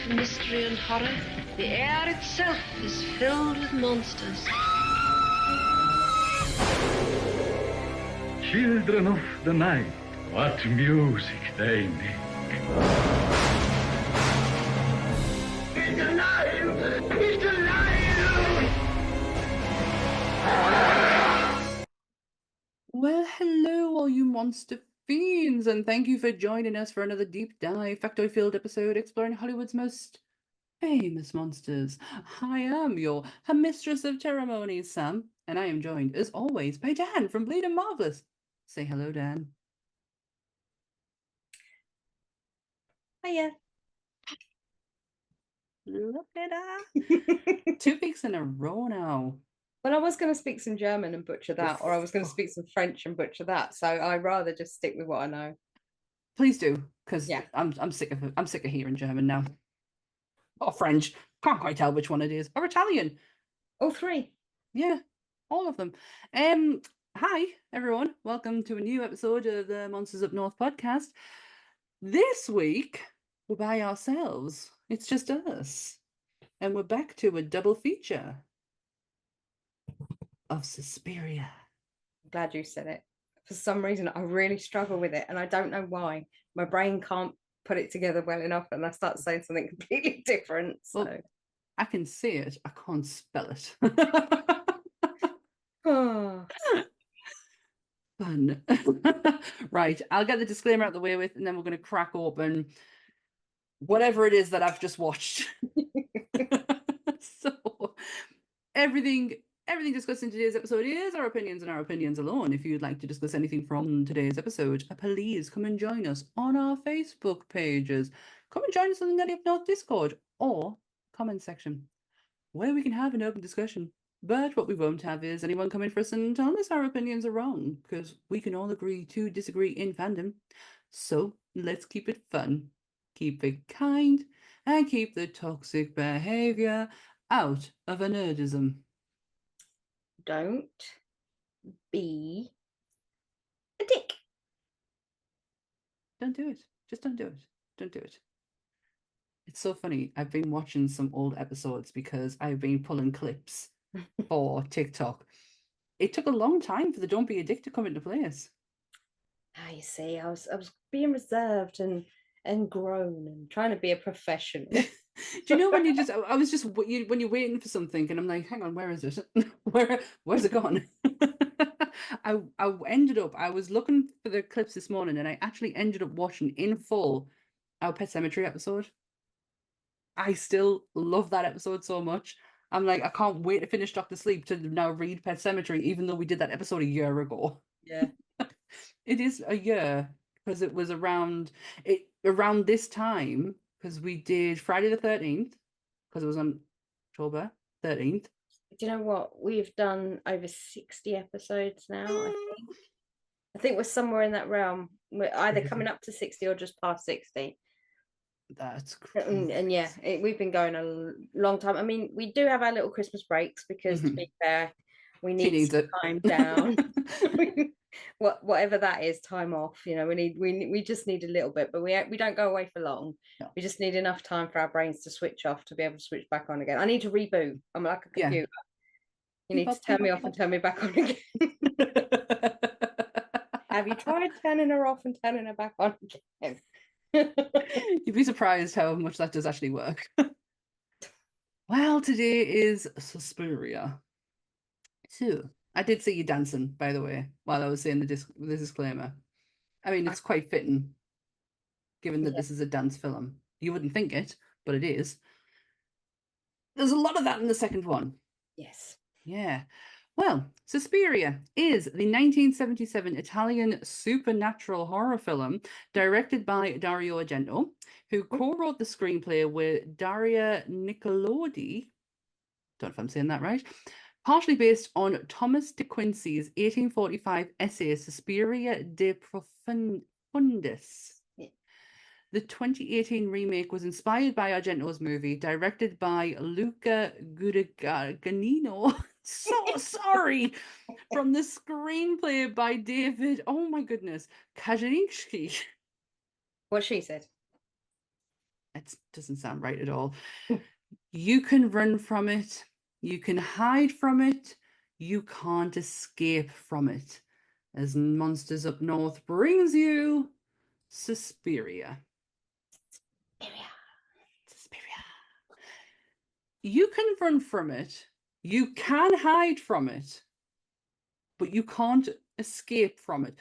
mystery and horror, the air itself is filled with monsters. Children of the night, what music they make. He's alive! He's alive! Well, hello, all you monster fiends, and thank you for joining us for another deep dive, factoid-filled episode exploring Hollywood's most famous monsters. I am your mistress of ceremonies, Sam, and I am joined, as always, by Dan from Bleed and Marvelous. Say hello, Dan. Hiya. Look at that. 2 weeks in a row now. Well, I was going to speak some German and butcher that, or I was going to speak some French and butcher that. So I'd rather just stick with what I know. Please do, because Yeah. I'm sick of it. I'm sick of hearing German now. Or French. Can't quite tell which one it is. Or Italian. All three. Yeah, all of them. Hi everyone. Welcome to a new episode of the Monsters Up North podcast. This week we're by ourselves. It's just us. And we're back to a double feature of Suspiria. I'm glad you said it. For some reason, I really struggle with it, and I don't know why. My brain can't put it together well enough, and I start saying something completely different. So Well, I can say it, I can't spell it. oh. Fun. Right, I'll get the disclaimer out of the way with, and then we're going to crack open whatever it is that I've just watched. So everything discussed in today's episode is our opinions and our opinions alone. If you'd like to discuss anything from today's episode, please come and join us on our Facebook pages. Come and join us on the Nelly Up North Discord or comment section, where we can have an open discussion. But what we won't have is anyone coming for us and telling us our opinions are wrong, because we can all agree to disagree in fandom. So let's keep it fun, keep it kind, and keep the toxic behavior out of a nerdism. Don't be a dick. Don't do it. Just don't do it. Don't do it. It's so funny. I've been watching some old episodes because I've been pulling clips for TikTok. It took a long time for the "Don't be a dick" to come into place. You see, I was being reserved and grown and trying to be a professional. Do you know when you just? I was just when you're waiting for something, and I'm like, hang on, where is it? Where's it gone? I ended up. I was looking for the clips this morning, and I actually ended up watching in full our Pet Sematary episode. I still love that episode so much. I'm like, I can't wait to finish Doctor Sleep to now read Pet Sematary, even though we did that episode a year ago. Yeah. It is a year, because it was around this time, because we did Friday the 13th, because it was on October 13th. Do you know what? We've done over 60 episodes now, I think. I think we're somewhere in that realm. We're either coming up to 60 or just past 60. That's crazy. And yeah, we've been going a long time. I mean, we do have our little Christmas breaks because, to be fair, we need some time down. Whatever that is, time off. You know, we just need a little bit, but we don't go away for long. No. We just need enough time for our brains to switch off to be able to switch back on again. I need to reboot. I'm like a computer. You need to turn me off and turn me back on again. Have you tried turning her off and turning her back on again? You'd be surprised how much that does actually work. Well, today is Suspiria. So, I did see you dancing, by the way, while I was saying the disclaimer. I mean, it's quite fitting, given that this is a dance film. You wouldn't think it, but it is. There's a lot of that in the second one. Yes. Yeah. Well, Suspiria is the 1977 Italian supernatural horror film directed by Dario Argento, who co-wrote the screenplay with Daria Nicolodi. Don't know if I'm saying that right. Partially based on Thomas de Quincey's 1845 essay Suspiria de Profundis. The 2018 remake was inspired by Argento's movie, directed by Luca Guadagnino. So sorry. From the screenplay by David, oh my goodness, Kaczynski. What she said. It doesn't sound right at all. You can run from it. You can hide from it. You can't escape from it. As Monsters Up North brings you Suspiria. Suspiria. You can run from it. You can hide from it. But you can't escape from it.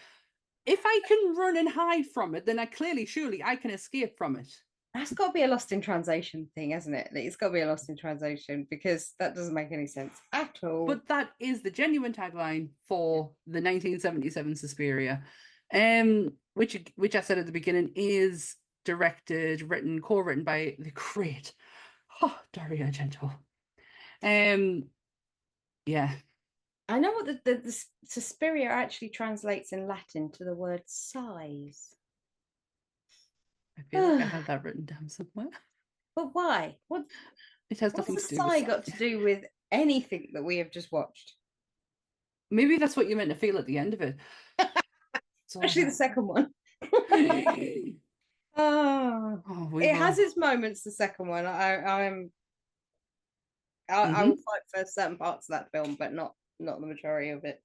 If I can run and hide from it, then surely I can escape from it. That's got to be a lost in translation thing, hasn't it? It's got to be a lost in translation because that doesn't make any sense at all. But that is the genuine tagline for the 1977 Suspiria, which I said at the beginning is directed, written, co-written by the great Dario Argento. Yeah. I know what the Suspiria actually translates in Latin to the word sighs. I feel like I had that written down somewhere. But why? It has nothing What's to the do with sigh got to do with anything that we have just watched? Maybe that's what you meant to feel at the end of it. Especially the second one. It has its moments, the second one. I will fight for certain parts of that film, but not the majority of it.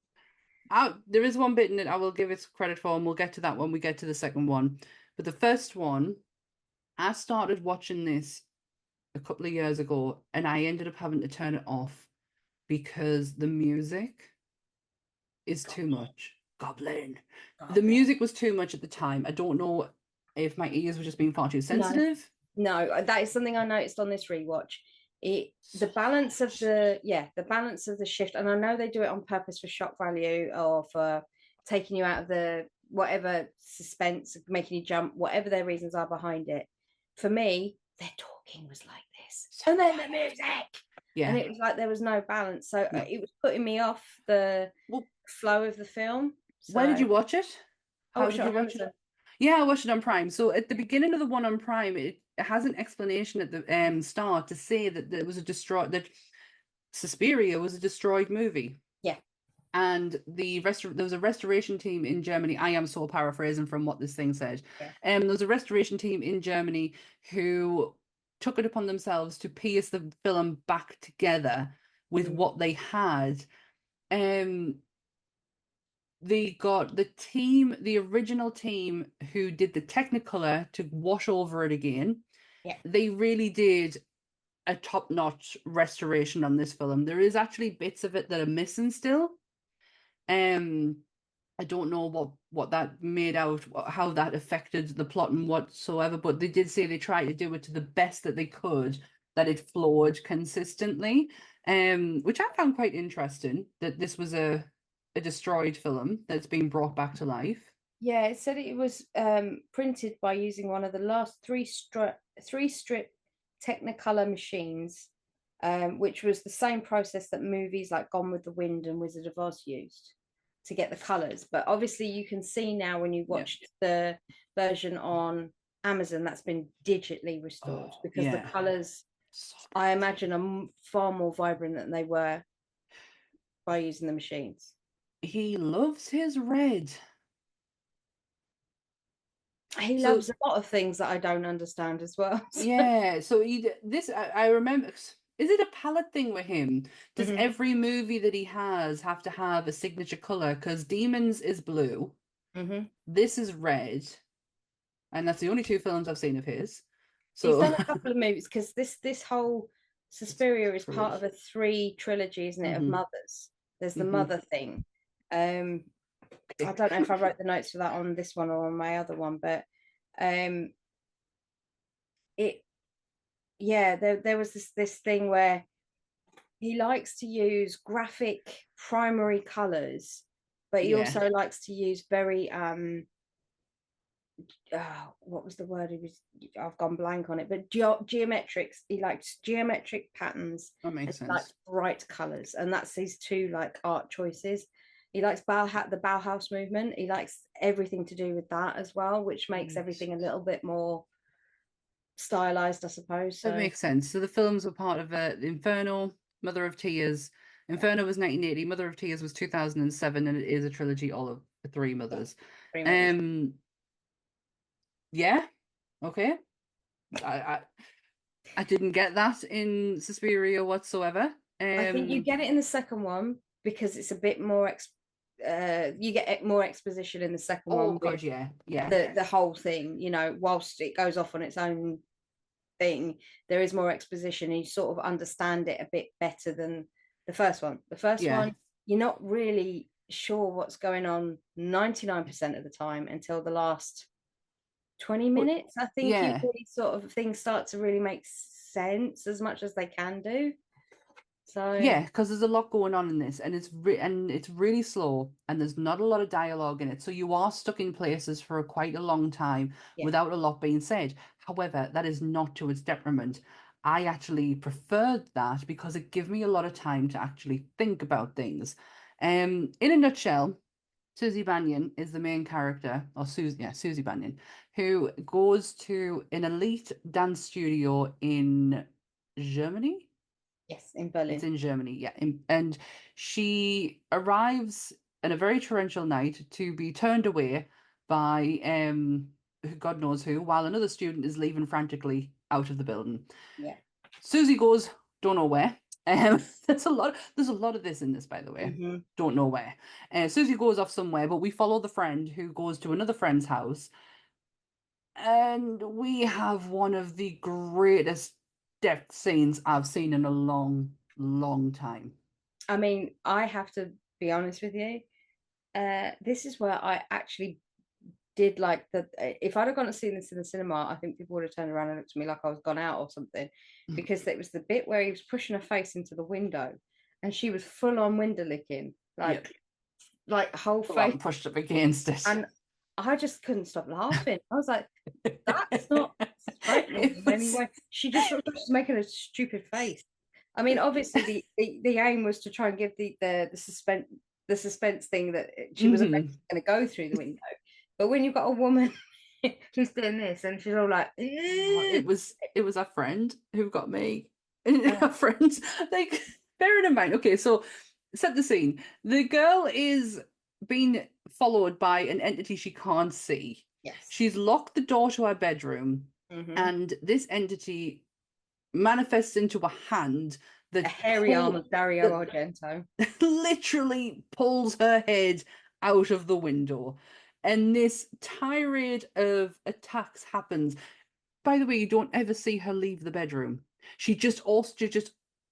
There is one bit in it I will give it credit for, and we'll get to that when we get to the second one. But the first one, I started watching this a couple of years ago, and I ended up having to turn it off because the music is too much. Goblin. The music was too much at the time. I don't know if my ears were just being far too sensitive. No, that is something I noticed on this rewatch. The balance of the shift, and I know they do it on purpose for shock value or for taking you out of the whatever suspense, making you jump, whatever their reasons are behind it. For me, their talking was like this, and then the music, and it was like there was no balance. So it was putting me off the flow of the film. So, where did you watch it? How did you watch it? Yeah, I watched it on Prime. So at the beginning of the one on Prime, it has an explanation at the start to say that there was that Suspiria was a destroyed movie. Yeah. And there was a restoration team in Germany. I am so paraphrasing from what this thing said. Yeah. There was a restoration team in Germany who took it upon themselves to piece the film back together with what they had. They got the original team who did the Technicolor to wash over it again. Yeah. They really did a top-notch restoration on this film. There is actually bits of it that are missing still. I don't know what that made out, how that affected the plot and whatsoever, but they did say they tried to do it to the best that they could, that it flowed consistently, which I found quite interesting, that this was a destroyed film that's been brought back to life. Yeah, it said it was printed by using one of the last three strip Technicolor machines, which was the same process that movies like Gone with the Wind and Wizard of Oz used to get the colors. But obviously you can see now when you watched the version on Amazon that's been digitally restored, because the colors, I imagine, are far more vibrant than they were by using the machines. He loves his red. He loves a lot of things that I don't understand as well. Yeah, so I remember. Is it a palette thing with him? Does every movie that he has have to have a signature color? Because Demons is blue, this is red, and that's the only two films I've seen of his. So he's done a couple of movies, because this whole Suspiria is part of a 3 trilogy, isn't it, of mothers. There's the mother thing. I don't know if I wrote the notes for that on this one or on my other one, but there was this thing where he likes to use graphic primary colors, but he also likes to use very what was the word I've gone blank on it, but geometrics. He likes geometric patterns. That makes sense. Like bright colors, and that's his 2 like art choices. He likes the Bauhaus movement. He likes everything to do with that as well, which makes everything a little bit more stylized, I suppose. So. That makes sense. So the films were part of Inferno, Mother of Tears. Inferno was 1980, Mother of Tears was 2007, and it is a trilogy, all of the 3 mothers. Yeah, okay. I didn't get that in Suspiria whatsoever. I think you get it in the second one because it's a bit more you get more exposition in the second one with God, yeah. the whole thing, you know, whilst it goes off on its own thing, there is more exposition and you sort of understand it a bit better than the first one. The first one, you're not really sure what's going on 99% of the time until the last 20 minutes. I think you really sort of things start to really make sense as much as they can do. So yeah, because there's a lot going on in this, and it's really slow, and there's not a lot of dialogue in it, so you are stuck in places for quite a long time without a lot being said. However, that is not to its detriment. I actually preferred that because it gave me a lot of time to actually think about things. In a nutshell, Susie Banyan is the main character, or Susie Banyan, who goes to an elite dance studio in Germany. Yes, in Berlin. It's in Germany, yeah. And she arrives on a very torrential night to be turned away by God knows who, while another student is leaving frantically out of the building. Yeah. Susie goes, don't know where. There's a lot of this in this, by the way. Mm-hmm. Don't know where. Susie goes off somewhere, but we follow the friend who goes to another friend's house. And we have one of the greatest death scenes I've seen in a long, long time. I mean, I have to be honest with you. This is where I actually did like if I'd have gone to see this in the cinema, I think people would have turned around and looked at me like I was gone out or something, because it was the bit where he was pushing her face into the window and she was full on window licking, like whole face pushed up against it. And I just couldn't stop laughing. I was like, that's not frightening in any way. She just was making a stupid face. I mean, obviously the aim was to try and give the suspense thing that she was going to go through the window. But when you've got a woman who's doing this and she's all like, it was a friend who got me. A friend, like, bearing in mind, okay, so set the scene. The girl is being followed by an entity she can't see. Yes. She's locked the door to her bedroom, and this entity manifests into a hand that a hairy arm of Dario Argento literally pulls her head out of the window. And this tirade of attacks happens. By the way, you don't ever see her leave the bedroom. She just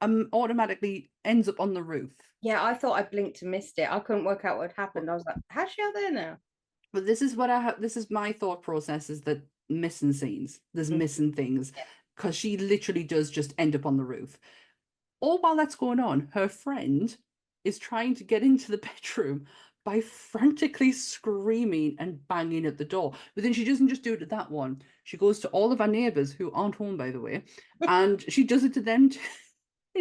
automatically ends up on the roof. Yeah, I thought I blinked and missed it. I couldn't work out what happened. I was like, how's she out there now? But this is this is my thought process, is that missing scenes. There's missing things. Because she literally does just end up on the roof. All while that's going on, her friend is trying to get into the bedroom by frantically screaming and banging at the door. But then she doesn't just do it to that one. She goes to all of our neighbours, who aren't home, by the way, and she does it to them too.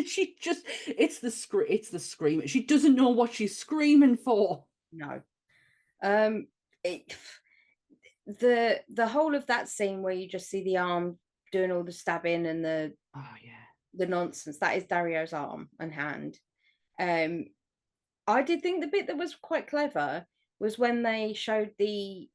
She just, it's the scream. She doesn't know what she's screaming for. No. The whole of that scene where you just see the arm doing all the stabbing and the nonsense, that is Dario's arm and hand. I did think the bit that was quite clever was when they showed the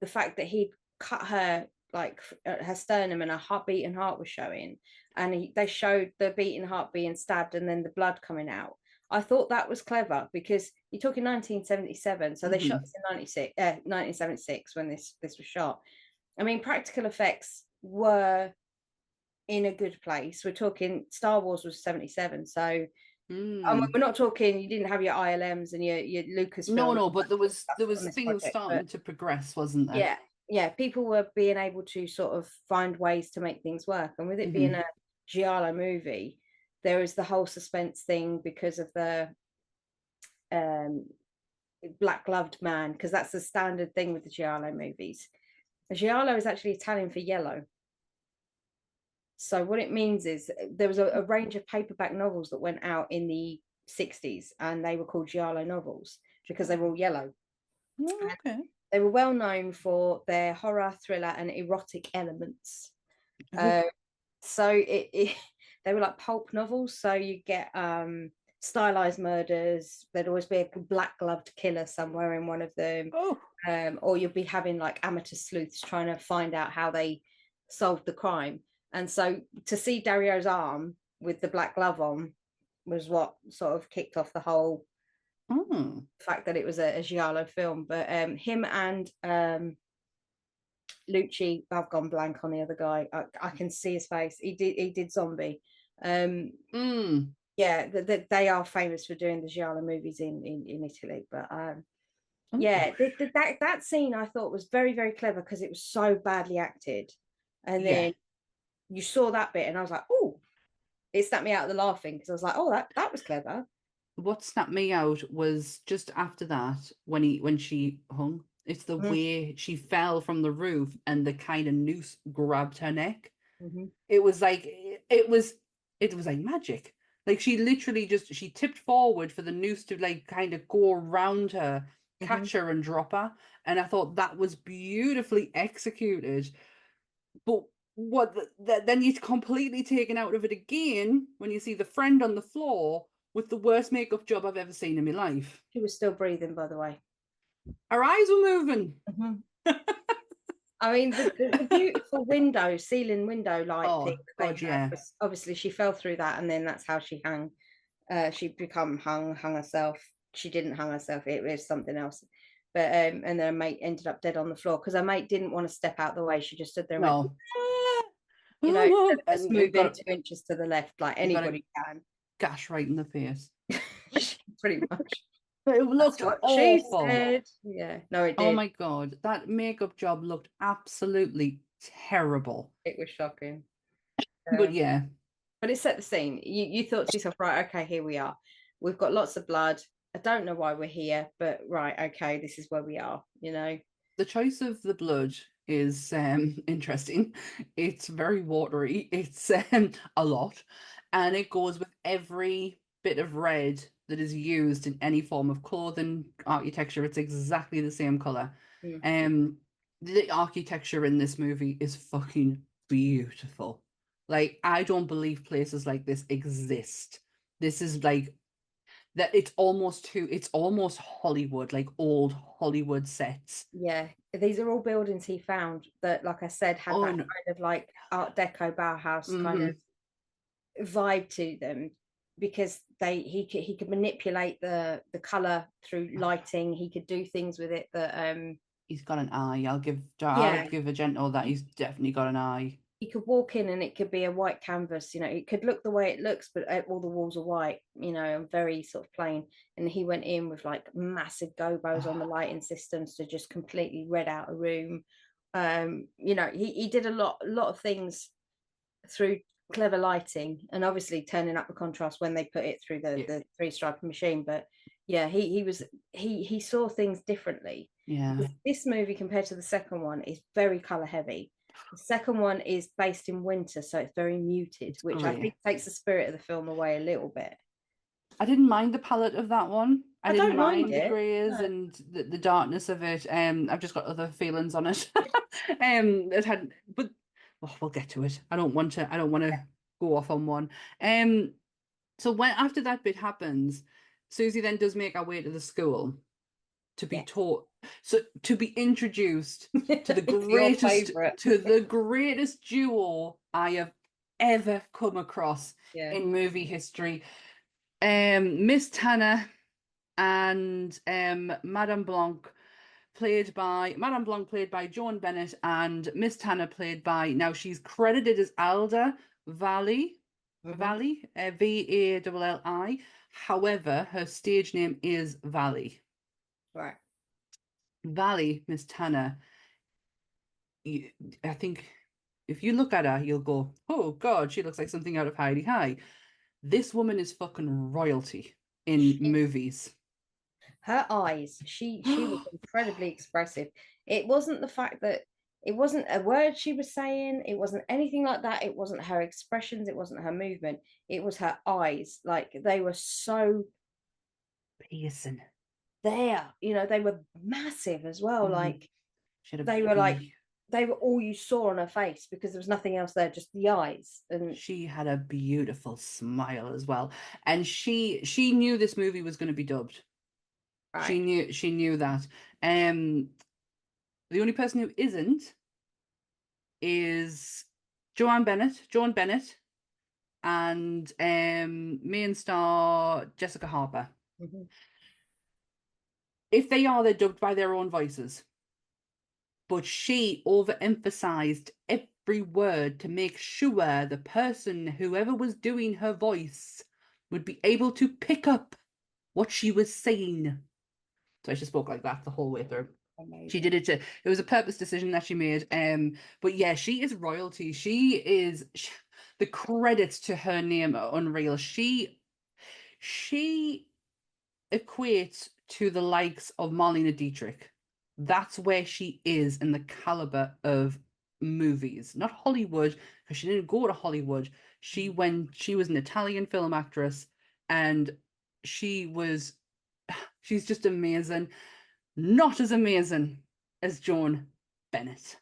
fact that he'd cut her, like her sternum, and her beating heart was showing, and they showed the beating heart being stabbed and then the blood coming out. I thought that was clever because you're talking 1977, so they shot this in 1976 when this was shot. I mean, practical effects were in a good place. We're talking Star Wars was 77, so we're not talking you didn't have your ILMs and your Lucasfilm. No, but there was things starting to progress, wasn't there? Yeah, people were being able to sort of find ways to make things work, and with it being a giallo movie, there is the whole suspense thing because of the black gloved man, because that's the standard thing with the giallo movies. A giallo is actually Italian for yellow. So what it means is there was a range of paperback novels that went out in the 60s, and they were called giallo novels because they were all yellow. Oh, okay. They were well known for their horror, thriller, and erotic elements. So they were like pulp novels. So you get stylized murders. There'd always be a black gloved killer somewhere in one of them. Or you'll be having like amateur sleuths trying to find out how they solved the crime. And so to see Dario's arm with the black glove on was what sort of kicked off the whole fact that it was a giallo film. But him and Lucci, I've gone blank on the other guy. I can see his face. He did Zombie. Yeah, they are famous for doing the giallo movies in Italy. But yeah, that scene I thought was very, very clever because it was so badly acted. And then you saw that bit, and I was like, oh, it snapped me out of the laughing because I was like, oh, that was clever. What snapped me out was just after that when she hung. It's the way she fell from the roof and the kind of noose grabbed her neck. It was like it was like magic. Like she literally she tipped forward for the noose to like kind of go around her, catch her and drop her. And I thought that was beautifully executed. But then you're completely taken out of it again when you see the friend on the floor with the worst makeup job I've ever seen in my life. She was still breathing, by the way. Her eyes were moving. I mean, the beautiful ceiling window light thing that they had was, obviously she fell through that, and then that's how she hung. She hung herself. She didn't hang herself. It was something else. But and then her mate ended up dead on the floor because her mate didn't want to step out the way. She just stood there and went, you know, just moving 2 inches to the left like anybody can. Gash right in the face. Pretty much. It looked awful. Yeah, no, it did. Oh my God, that makeup job looked absolutely terrible. It was shocking. But yeah. But it set the scene. You thought to yourself, right, okay, here we are. We've got lots of blood. I don't know why we're here, but right, okay, this is where we are, you know. The choice of the blood is interesting. It's very watery. It's a lot. And it goes with every bit of red that is used in any form of clothing, architecture. It's exactly the same color. The architecture in this movie is fucking beautiful. Like, I don't believe places like this exist. This is like that. It's almost Hollywood, like old Hollywood sets. Yeah, these are all buildings he found that, like I said, had that kind of like Art Deco Bauhaus kind of vibe to them, because he could manipulate the color through lighting. He could do things with it that he's got an eye. I'll give Argento that. He's definitely got an eye. You could walk in and it could be a white canvas, you know, it could look the way it looks, but all the walls are white, you know, and very sort of plain. And he went in with like massive gobos on the lighting systems to just completely red out a room. You know, he did a lot of things through clever lighting, and obviously turning up the contrast when they put it through the 3-stripe machine. But yeah, he saw things differently. Yeah, this movie compared to the second one is very color heavy. The second one is based in winter, so it's very muted, which I think takes the spirit of the film away a little bit. I didn't mind the palette of that one. I didn't mind the greys and the darkness of it. I've just got other feelings on it. It had, but we'll get to it. I don't want to go off on one. So when after that bit happens, Susie then does make her way to the school to be taught, so to be introduced to the greatest duo I have ever come across in movie history. Miss Tanner and Madame Blanc played by Joan Bennett, and Miss Tanner played by, now she's credited as Alda Valli, Valli. However, her stage name is Valli. Right. Valli, Miss Tanner, I think if you look at her, you'll go, oh God, she looks like something out of Heidi High. This woman is fucking royalty in movies. Her eyes, she was incredibly expressive. It wasn't the fact that it wasn't a word she was saying, it wasn't anything like that. It wasn't her expressions, it wasn't her movement. It was her eyes. Like, they were so piercing. There, you know, they were massive as well. Like they were all you saw on her face, because there was nothing else there, just the eyes. And she had a beautiful smile as well. And she knew this movie was going to be dubbed. Right. She knew that. The only person who isn't is Joan Bennett, and main star Jessica Harper. Mm-hmm. If they are, they're dubbed by their own voices. But she overemphasized every word to make sure the person, whoever was doing her voice, would be able to pick up what she was saying. So she spoke like that the whole way through. Amazing. She did it was a purpose decision that she made. But yeah, she is royalty. The credits to her name are unreal. She equates to the likes of Marlene Dietrich. That's where she is in the caliber of movies, not Hollywood, because she didn't go to Hollywood. She was an Italian film actress, and she's just amazing. Not as amazing as Joan Bennett.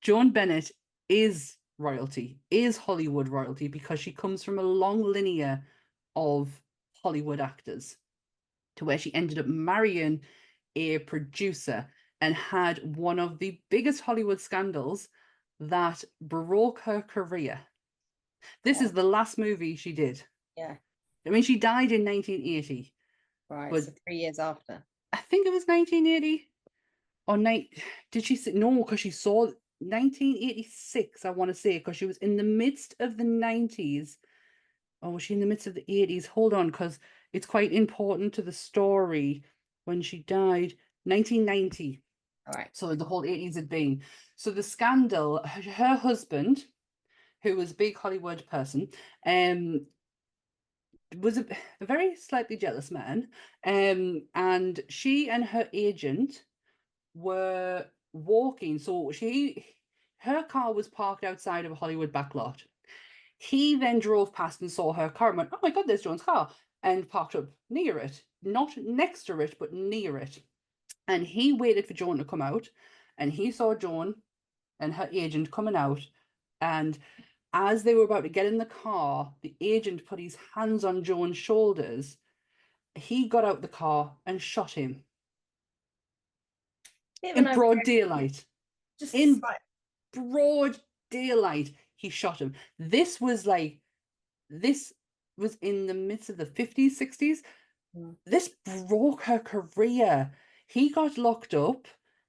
Joan Bennett is royalty, is Hollywood royalty, because she comes from a long lineage of Hollywood actors, to where she ended up marrying a producer and had one of the biggest Hollywood scandals that broke her career. This is the last movie she did. Yeah. I mean, she died in 1980. Right, but so 3 years after. I think it was 1980 or did she say no? Because she saw 1986, I want to say, because she was in the midst of the 90s. Or was she in the midst of the 80s? Hold on, because it's quite important to the story when she died. 1990. All right. So the whole 80s had been. So the scandal, her husband, who was a big Hollywood person, was a very slightly jealous man. And she and her agent were walking. So her car was parked outside of a Hollywood backlot. He then drove past and saw her car and went, "Oh my God, there's Joan's car," and parked up near it. Not next to it, but near it. And he waited for Joan to come out, and he saw Joan and her agent coming out. And as they were about to get in the car, the agent put his hands on Joan's shoulders. He got out the car and shot him in broad daylight. Just in broad daylight, he shot him. This was in the midst of the 50s, 60s. This broke her career. He got locked up,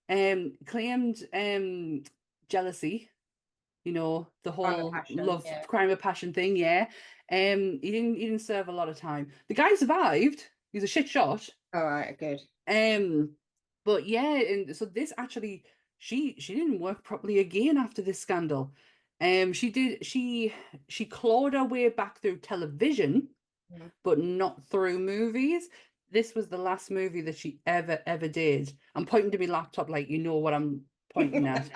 claimed jealousy, the whole crime of passion thing, yeah. He didn't serve a lot of time. The guy survived. He's a shit shot. All right, good. But yeah, and so this actually, she didn't work properly again after this scandal. She clawed her way back through television, but not through movies. This was the last movie that she ever did. I'm pointing to my laptop like you know what I'm pointing at.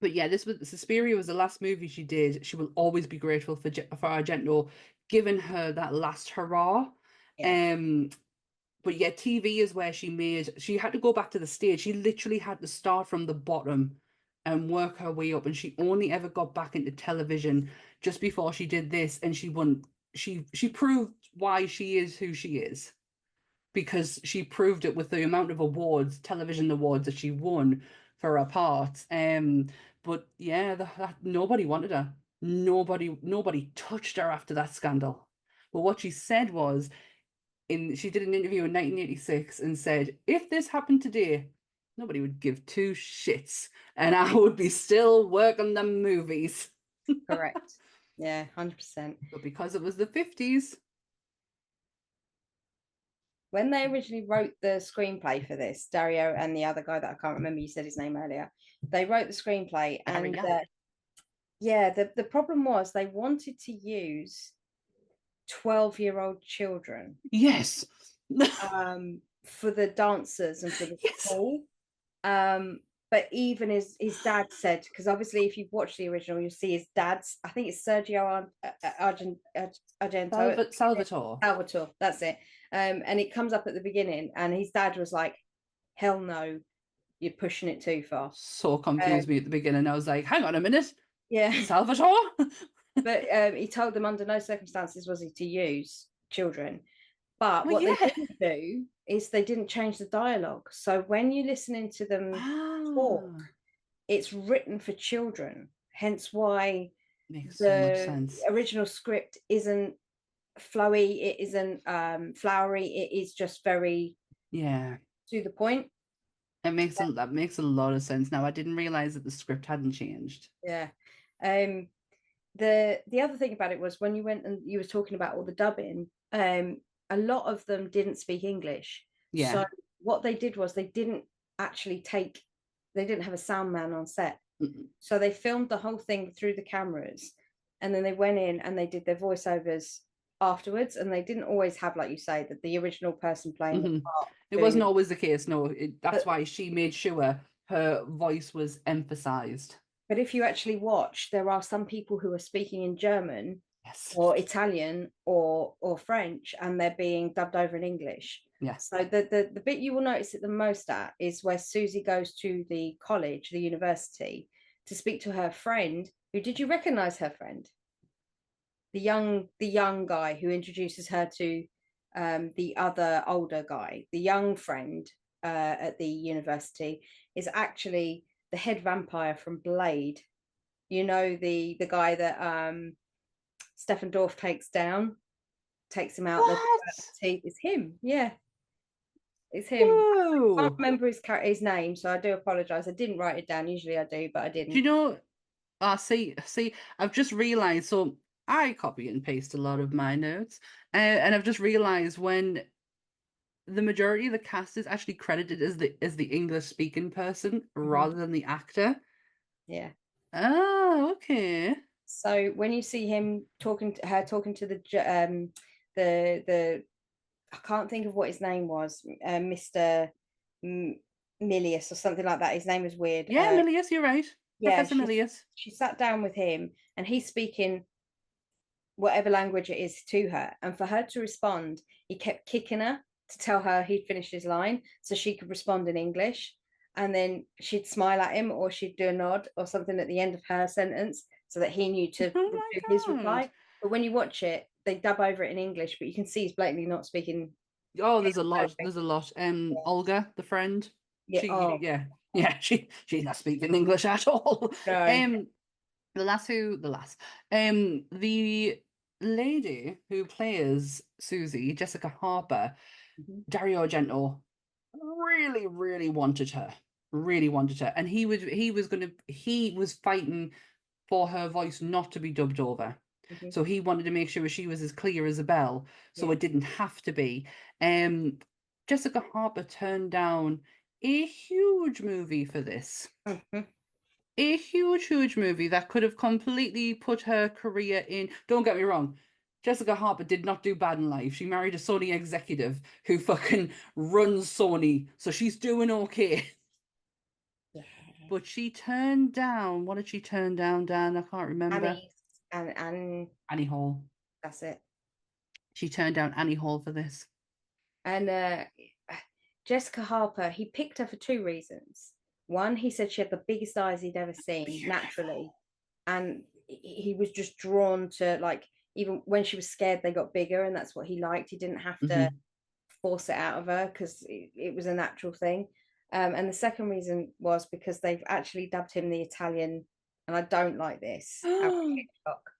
But yeah, Suspiria was the last movie she did. She will always be grateful for Argento giving her that last hurrah. Yeah. But yeah, TV is where she had to go back to the stage. She literally had to start from the bottom and work her way up. And she only ever got back into television just before she did this. And she proved why she is who she is, because she proved it with the amount of television awards that she won for her part. But yeah, that nobody wanted her. Nobody touched her after that scandal. But what she said was, she did an interview in 1986 and said, if this happened today, nobody would give two shits and I would be still working the movies. Correct. Yeah, 100%. But because it was the 50s. When they originally wrote the screenplay for this, Dario and the other guy that I can't remember, you said his name earlier, they wrote the screenplay, and the problem was they wanted to use 12-year-old children. Yes. For the dancers and for the school. But even his dad said, because obviously if you've watched the original, you'll see his dad's, I think it's Sergio Argento. Salvatore, that's it. And it comes up at the beginning, and his dad was like, hell no, you're pushing it too far. So confused me at the beginning. I was like, hang on a minute. Yeah. Salvatore? But he told them under no circumstances was he to use children. But what they didn't do is they didn't change the dialogue. So when you're listening to them talk, it's written for children, hence why Makes so much the sense. original script isn't flowy, it isn't flowery, it is just very to the point. That makes a lot of sense now. I didn't realize that the script hadn't changed. Yeah. The other thing about it was when you went and you were talking about all the dubbing, a lot of them didn't speak English. Yeah. So what they did was they didn't have a sound man on set. So they filmed the whole thing through the cameras, and then they went in and they did their voiceovers afterwards, and they didn't always have, like you say, that the original person playing the part. It wasn't always the case. No, that's why she made sure her voice was emphasized. But if you actually watch, there are some people who are speaking in German or Italian or French, and they're being dubbed over in English. Yes. So the bit you will notice it the most at is where Susie goes to the college, the university, to speak to her friend. Who did you recognize her friend? The young guy who introduces her to the other older guy. The young friend at the university is actually the head vampire from Blade. You know, the guy that Stephen Dorff takes him out. It's him. Yeah, it's him. Whoa. I can't remember his name, so I do apologize. I didn't write it down. Usually I do, but I didn't. Do you know? See, I've just realized. So I copy and paste a lot of my notes, and I've just realized when the majority of the cast is actually credited as the English speaking person rather than the actor. Yeah. Oh, okay. So when you see him talking to the I can't think of what his name was, Mr. Milius or something like that. His name was weird. Yeah, Milius, you're right. Yeah, Professor Milius. She sat down with him and he's speaking whatever language it is to her. And for her to respond, he kept kicking her to tell her he'd finished his line so she could respond in English. And then she'd smile at him or she'd do a nod or something at the end of her sentence so that he knew to do his reply. But when you watch it, they dub over it in English, but you can see he's blatantly not speaking. Oh, there's a lot. Olga, the friend. Yeah. She's not speaking English at all. No. The lady who plays Susie, Jessica Harper, Dario Argento, really, really wanted her. Really wanted her. And he was fighting for her voice not to be dubbed over. So he wanted to make sure she was as clear as a bell, so it didn't have to be. Jessica Harper turned down a huge movie for this. A huge movie that could have completely put her career in. Don't get me wrong, Jessica Harper did not do bad in life. She married a Sony executive who fucking runs Sony, so she's doing okay. But she turned down. What did she turn down, Dan? I can't remember. Annie Hall. That's it. She turned down Annie Hall for this. And Jessica Harper, he picked her for two reasons. One, he said she had the biggest eyes he'd ever seen naturally. And he was just drawn to, like, even when she was scared, they got bigger, and that's what he liked. He didn't have to force it out of her because it was a natural thing. And the second reason was because they've actually dubbed him the Italian, and I don't like this, Alfred Hitchcock.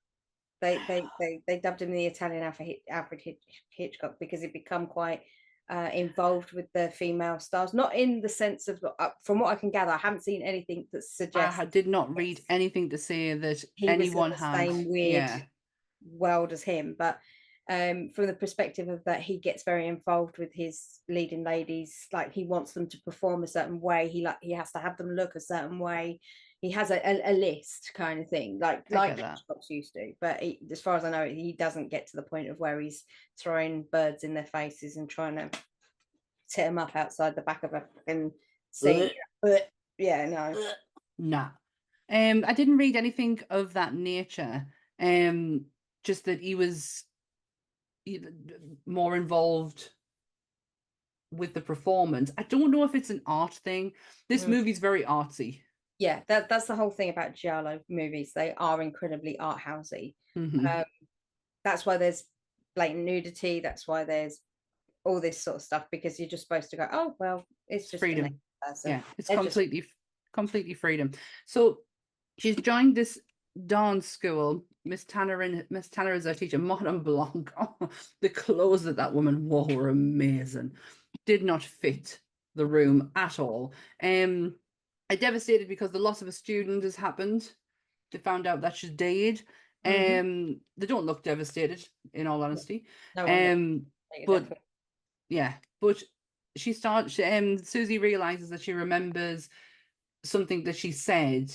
They dubbed him the Italian Alfred Hitchcock because it become quite involved with the female stars, not in the sense of, from what I can gather, I haven't seen anything that suggests. I did not read anything to say that anyone was in the same weird world as him, but from the perspective of that, he gets very involved with his leading ladies. Like, he wants them to perform a certain way. He has to have them look a certain way. He has a list kind of thing, like Hitchcock's used to. But as far as I know, he doesn't get to the point of where he's throwing birds in their faces and trying to set them up outside the back of a fucking seat. Yeah, no. Nah. I didn't read anything of that nature. Just that he was more involved with the performance. I don't know if it's an art thing. This movie's very artsy. Yeah, that's the whole thing about giallo movies. They are incredibly art housey. That's why there's blatant nudity. That's why there's all this sort of stuff, because you're just supposed to go, oh well, it's just freedom. Yeah, it's completely completely freedom. So she's joined this dance school. Miss Tanner is her teacher. Madame Blanc. Oh, the clothes that woman wore were amazing. Did not fit the room at all. I devastated because the loss of a student has happened. They found out that she's dead. They don't look devastated, in all honesty. No one but yeah, but Susie realizes that she remembers something that she said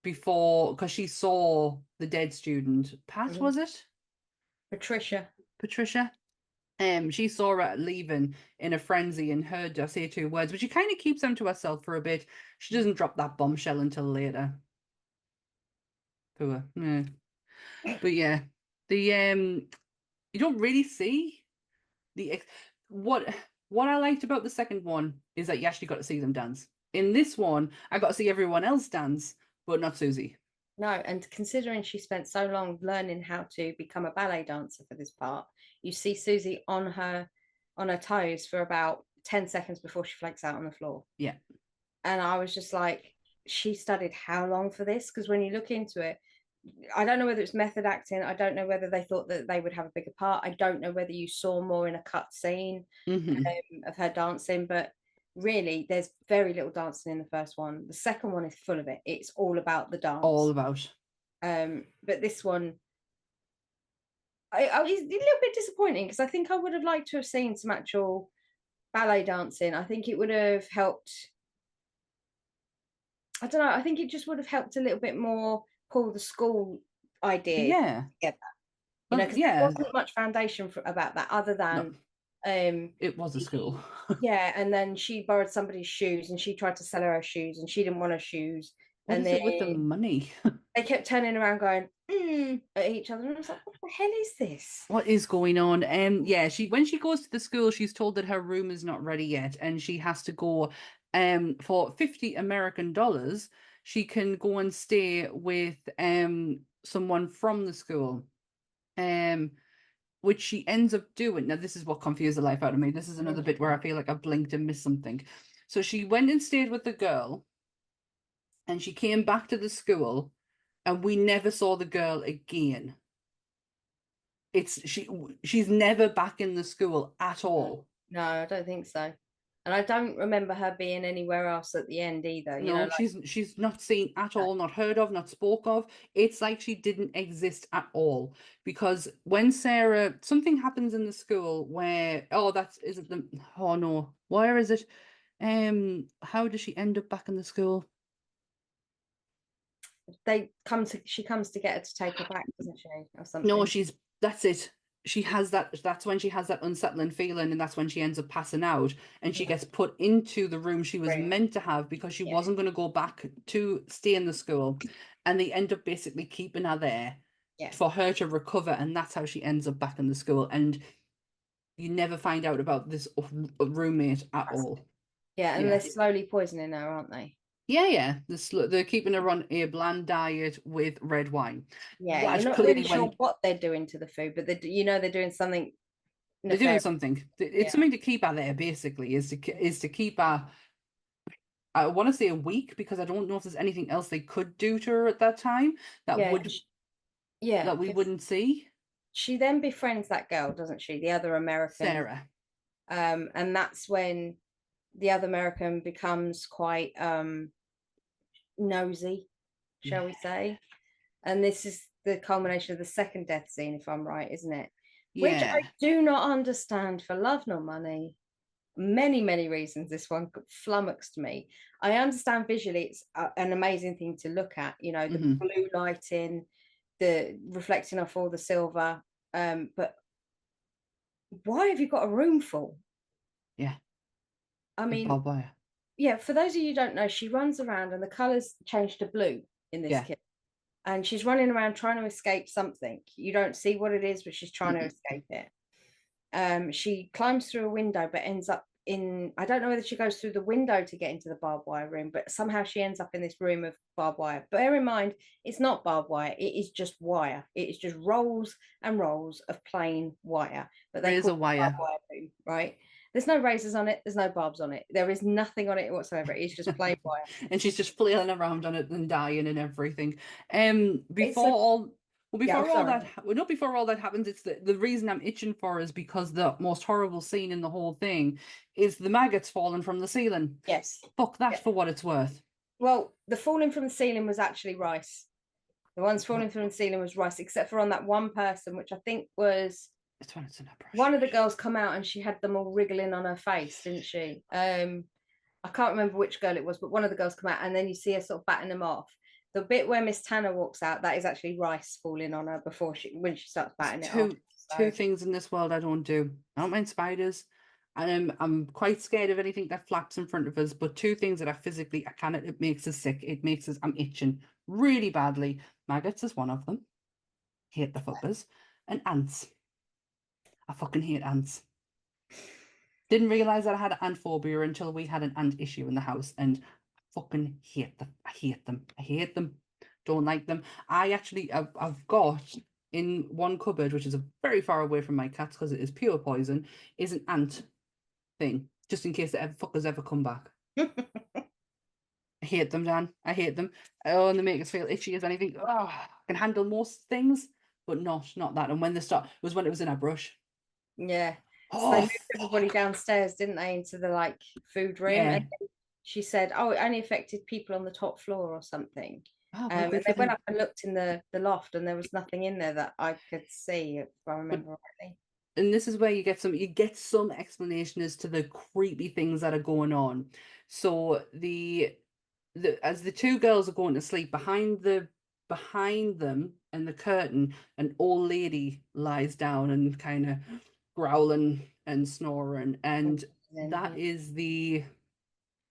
before, because she saw the dead student. Pat, was it? Patricia. She saw her leaving in a frenzy and heard her say 2 words, but she kind of keeps them to herself for a bit. She doesn't drop that bombshell until later. Poor. Yeah. But yeah, the you don't really see what I liked about the second one is that you actually got to see them dance. In this one, I got to see everyone else dance, but not Susie. No, and considering she spent so long learning how to become a ballet dancer for this part, you see Susie on her toes for about 10 seconds before she flakes out on the floor. Yeah. And I was just like, she studied how long for this? Because when you look into it, I don't know whether it's method acting. I don't know whether they thought that they would have a bigger part. I don't know whether you saw more in a cut scene of her dancing, but really there's very little dancing in the first one. The second one is full of it. It's all about the dance. All about. But this one, I was a little bit disappointing because I think I would have liked to have seen some actual ballet dancing. I think it would have helped. I don't know. I think it just would have helped a little bit more pull the school idea together. You know, because there wasn't much foundation about that other than it was a school. Yeah, and then she borrowed somebody's shoes and she tried to sell her shoes and she didn't want her shoes. What and is it with the money? They kept turning around going at each other, and I was like, what the hell is this? What is going on? Yeah, when she goes to the school, she's told that her room is not ready yet, and she has to go for $50 American. She can go and stay with someone from the school, which she ends up doing. Now, this is what confused the life out of me. This is another bit where I feel like I blinked and missed something. So she went and stayed with the girl, and she came back to the school, and we never saw the girl again. She's never back in the school at all. No, I don't think so. And I don't remember her being anywhere else at the end either. You know, she's not seen at all, not heard of, not spoke of. It's like she didn't exist at all. Because when something happens in the school where, where is it? How does she end up back in the school? She comes to get her to take her back, doesn't she? Or something. No, that's it. That's when she has that unsettling feeling, and that's when she ends up passing out, and she gets put into the room she was meant to have because she wasn't going to go back to stay in the school, and they end up basically keeping her there for her to recover, and that's how she ends up back in the school. And you never find out about this roommate at all. Yeah, and they're slowly poisoning her, aren't they? Yeah. They're keeping her on a bland diet with red wine. Yeah, you're not really sure what they're doing to the food, but they're doing something. They're doing something. It's something to keep her there. Basically, is to keep her. I want to say a week because I don't know if there's anything else they could do to her at that time that we wouldn't see. She then befriends that girl, doesn't she? The other American, Sarah. And that's when the other American becomes quite nosy, shall we say. And this is the culmination of the second death scene, if I'm right, isn't it? Which I do not understand for love nor money. Many, many reasons this one flummoxed me. I understand visually it's an amazing thing to look at, you know, the blue lighting, the reflecting off all the silver. But why have you got a room full? Yeah. I mean, for those of you who don't know, she runs around and the colours change to blue in this kit. And she's running around trying to escape something. You don't see what it is, but she's trying to escape it. She climbs through a window, but ends up I don't know whether she goes through the window to get into the barbed wire room, but somehow she ends up in this room of barbed wire. Bear in mind, it's not barbed wire. It is just wire. It is just rolls and rolls of plain wire. But there's a wire. Room, right? There's no razors on it. There's no barbs on it. There is nothing on it whatsoever. It's just plain wire. And she's just flailing around on it and dying and everything. It's a- Before all sorry. that, well, not before all that happens, it's the reason I'm itching for is because the most horrible scene in the whole thing is the maggots falling from the ceiling. Yes. Fuck that Yeah. for what it's worth. Well, the falling from the ceiling was actually rice. The ones falling from the ceiling was rice, except for on that one person, which I think was It's when it's in a brush. one of the girls come out and she had them all wriggling on her face, didn't she? I can't remember which girl it was, but one of the girls come out and then you see her sort of batting them off. The bit where Miss Tanner walks out, that is actually rice falling on her when she starts batting it off. Two things in this world I don't do. I don't mind spiders. And I'm quite scared of anything that flaps in front of us. But two things that I cannot. It makes us sick. It makes us. I'm itching really badly. Maggots is one of them. Hate the fuckers. And ants. I fucking hate ants. Didn't realize that I had an ant phobia until we had an ant issue in the house, and I fucking hate them. I hate them. I hate them. Don't like them. I've got in one cupboard, which is very far away from my cats because it is pure poison, is an ant thing, just in case the fuckers ever come back. I hate them, Dan. I hate them. Oh, and they make us feel itchy as anything. Oh, I can handle most things, but not that. And when they start, it was when it was in our brush. Yeah. So Oh, they moved everybody downstairs, didn't they, into the food room? Yeah. And she said, "Oh, it only affected people on the top floor or something." well, And good they for went them. up and looked in the loft, and there was nothing in there that I could see, if I remember rightly. And this is where you get some explanation as to the creepy things that are going on. So as the two girls are going to sleep, behind them and the curtain, an old lady lies down and kind of growling and snoring, and that is the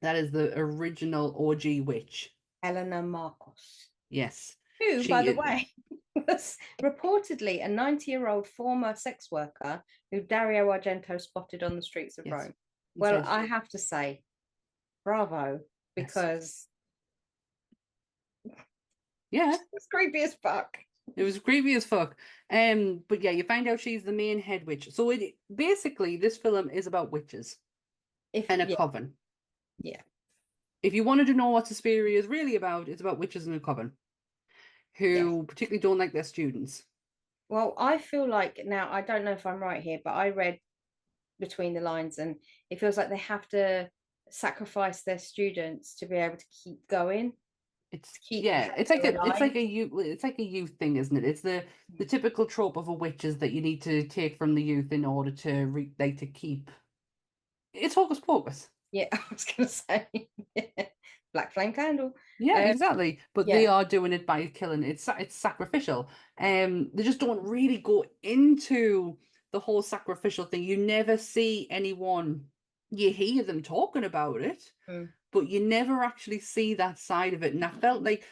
original OG witch. Eleanor Marcos, Yes. who, by the way, was reportedly a 90-year-old former sex worker who Dario Argento spotted on the streets of Rome. Well, I have to say, bravo, because it's creepy as fuck. It was creepy as fuck. But yeah, you find out she's the main head witch. So basically this film is about witches and a coven. Yeah. If you wanted to know what Suspiria is really about, it's about witches and a coven who particularly don't like their students. Well, I feel like now, I don't know if I'm right here, but I read between the lines and it feels like they have to sacrifice their students to be able to keep going. It's like a youth thing, isn't it? It's the typical trope of a witch is that you need to take from the youth in order to to keep. It's hocus pocus. Yeah, I was gonna say black flame candle. Yeah, exactly. But they are doing it by killing. It's sacrificial. They just don't really go into the whole sacrificial thing. You never see anyone. You hear them talking about it. But you never actually see that side of it. And I felt like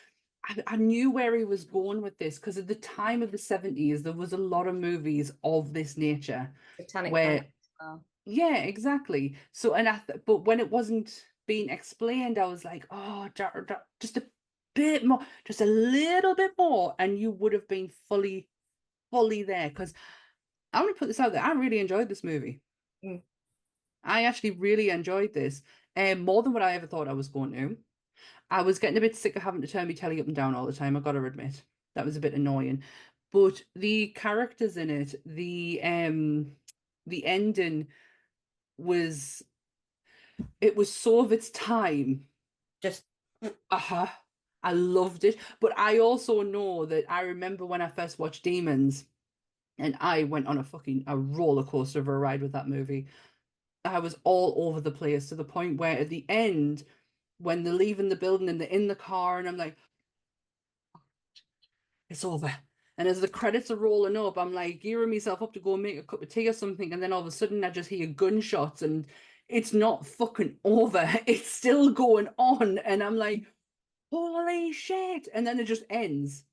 I knew where he was going with this because at the time of the 70s, there was a lot of movies of this nature. Satanic yeah, exactly. So, but when it wasn't being explained, I was like, oh, just a bit more, just a little bit more, and you would have been fully there. Because I'm going to put this out there. I really enjoyed this movie. I actually really enjoyed this. More than what I ever thought I was going to. I was getting a bit sick of having to turn my telly up and down all the time, I gotta admit. That was a bit annoying. But the characters in it, the ending was so of its time. Just I loved it. But I also know that I remember when I first watched Demons and I went on a roller coaster of a ride with that movie. I was all over the place to the point where at the end, when they're leaving the building and they're in the car, and I'm like, it's over. And as the credits are rolling up, I'm like gearing myself up to go and make a cup of tea or something. And then all of a sudden, I just hear gunshots, and it's not fucking over. It's still going on. And I'm like, holy shit. And then it just ends.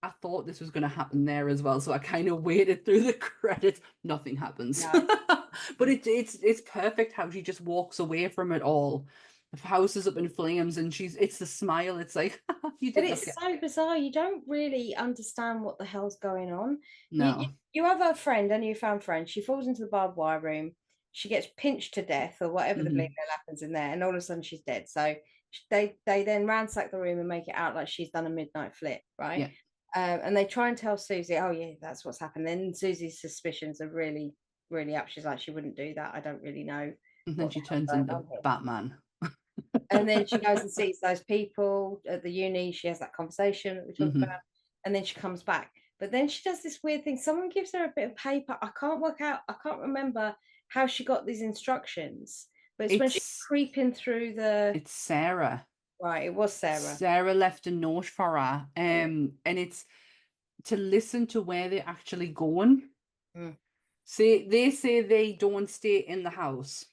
I thought this was going to happen there as well, so I kind of waited through the credits. Nothing happens. No. But it's perfect how she just walks away from it all. The house is up in flames, and it's the smile. It's like you did. But it's so bizarre. You don't really understand what the hell's going on. No. You have a friend, a newfound friend. She falls into the barbed wire room. she gets pinched to death or whatever the bleeding happens in there, and all of a sudden she's dead. So they then ransack the room and make it out like she's done a midnight flip, right? Yeah. And they try and tell Susie, oh yeah, that's what's happened. Then Susie's suspicions are really, really up. She's like, she wouldn't do that. I don't really know. And then she turns into Batman. And then she goes and sees those people at the uni. She has that conversation that we talked about, and then she comes back. But then she does this weird thing. Someone gives her a bit of paper. I can't remember how she got these instructions. But it's when she's creeping through the. It's Sarah. Right, it was Sarah. Sarah left a note for her. And it's to listen to where they're actually going. They say they don't stay in the house.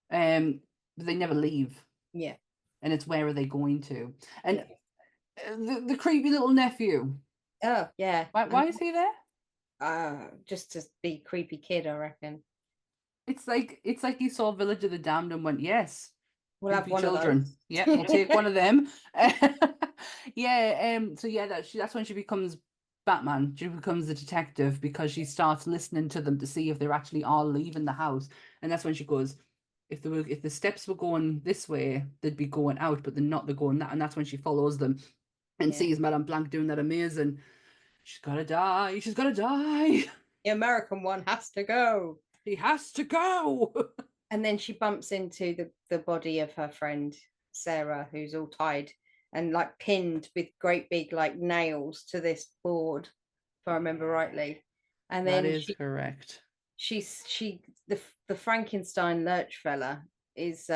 But they never leave. Yeah. And it's where are they going to? And the creepy little nephew. Oh, yeah. Why is he there? Just to be creepy kid, I reckon. It's like he saw Village of the Damned and went, yes. We'll have one children. of those. Yeah, we'll take one of them. Yeah, so yeah, that's when she becomes Batman. She becomes the detective because she starts listening to them to see if they're actually all leaving the house. And that's when she goes, if the steps were going this way, they'd be going out, but they're not, they're going that. And that's when she follows them and sees Madame Blanc doing that amazing, she's gotta die. The American one has to go. He has to go. And then she bumps into the body of her friend Sarah, who's all tied and like pinned with great big like nails to this board, if I remember rightly. And then that is correct. The Frankenstein Lurch fella is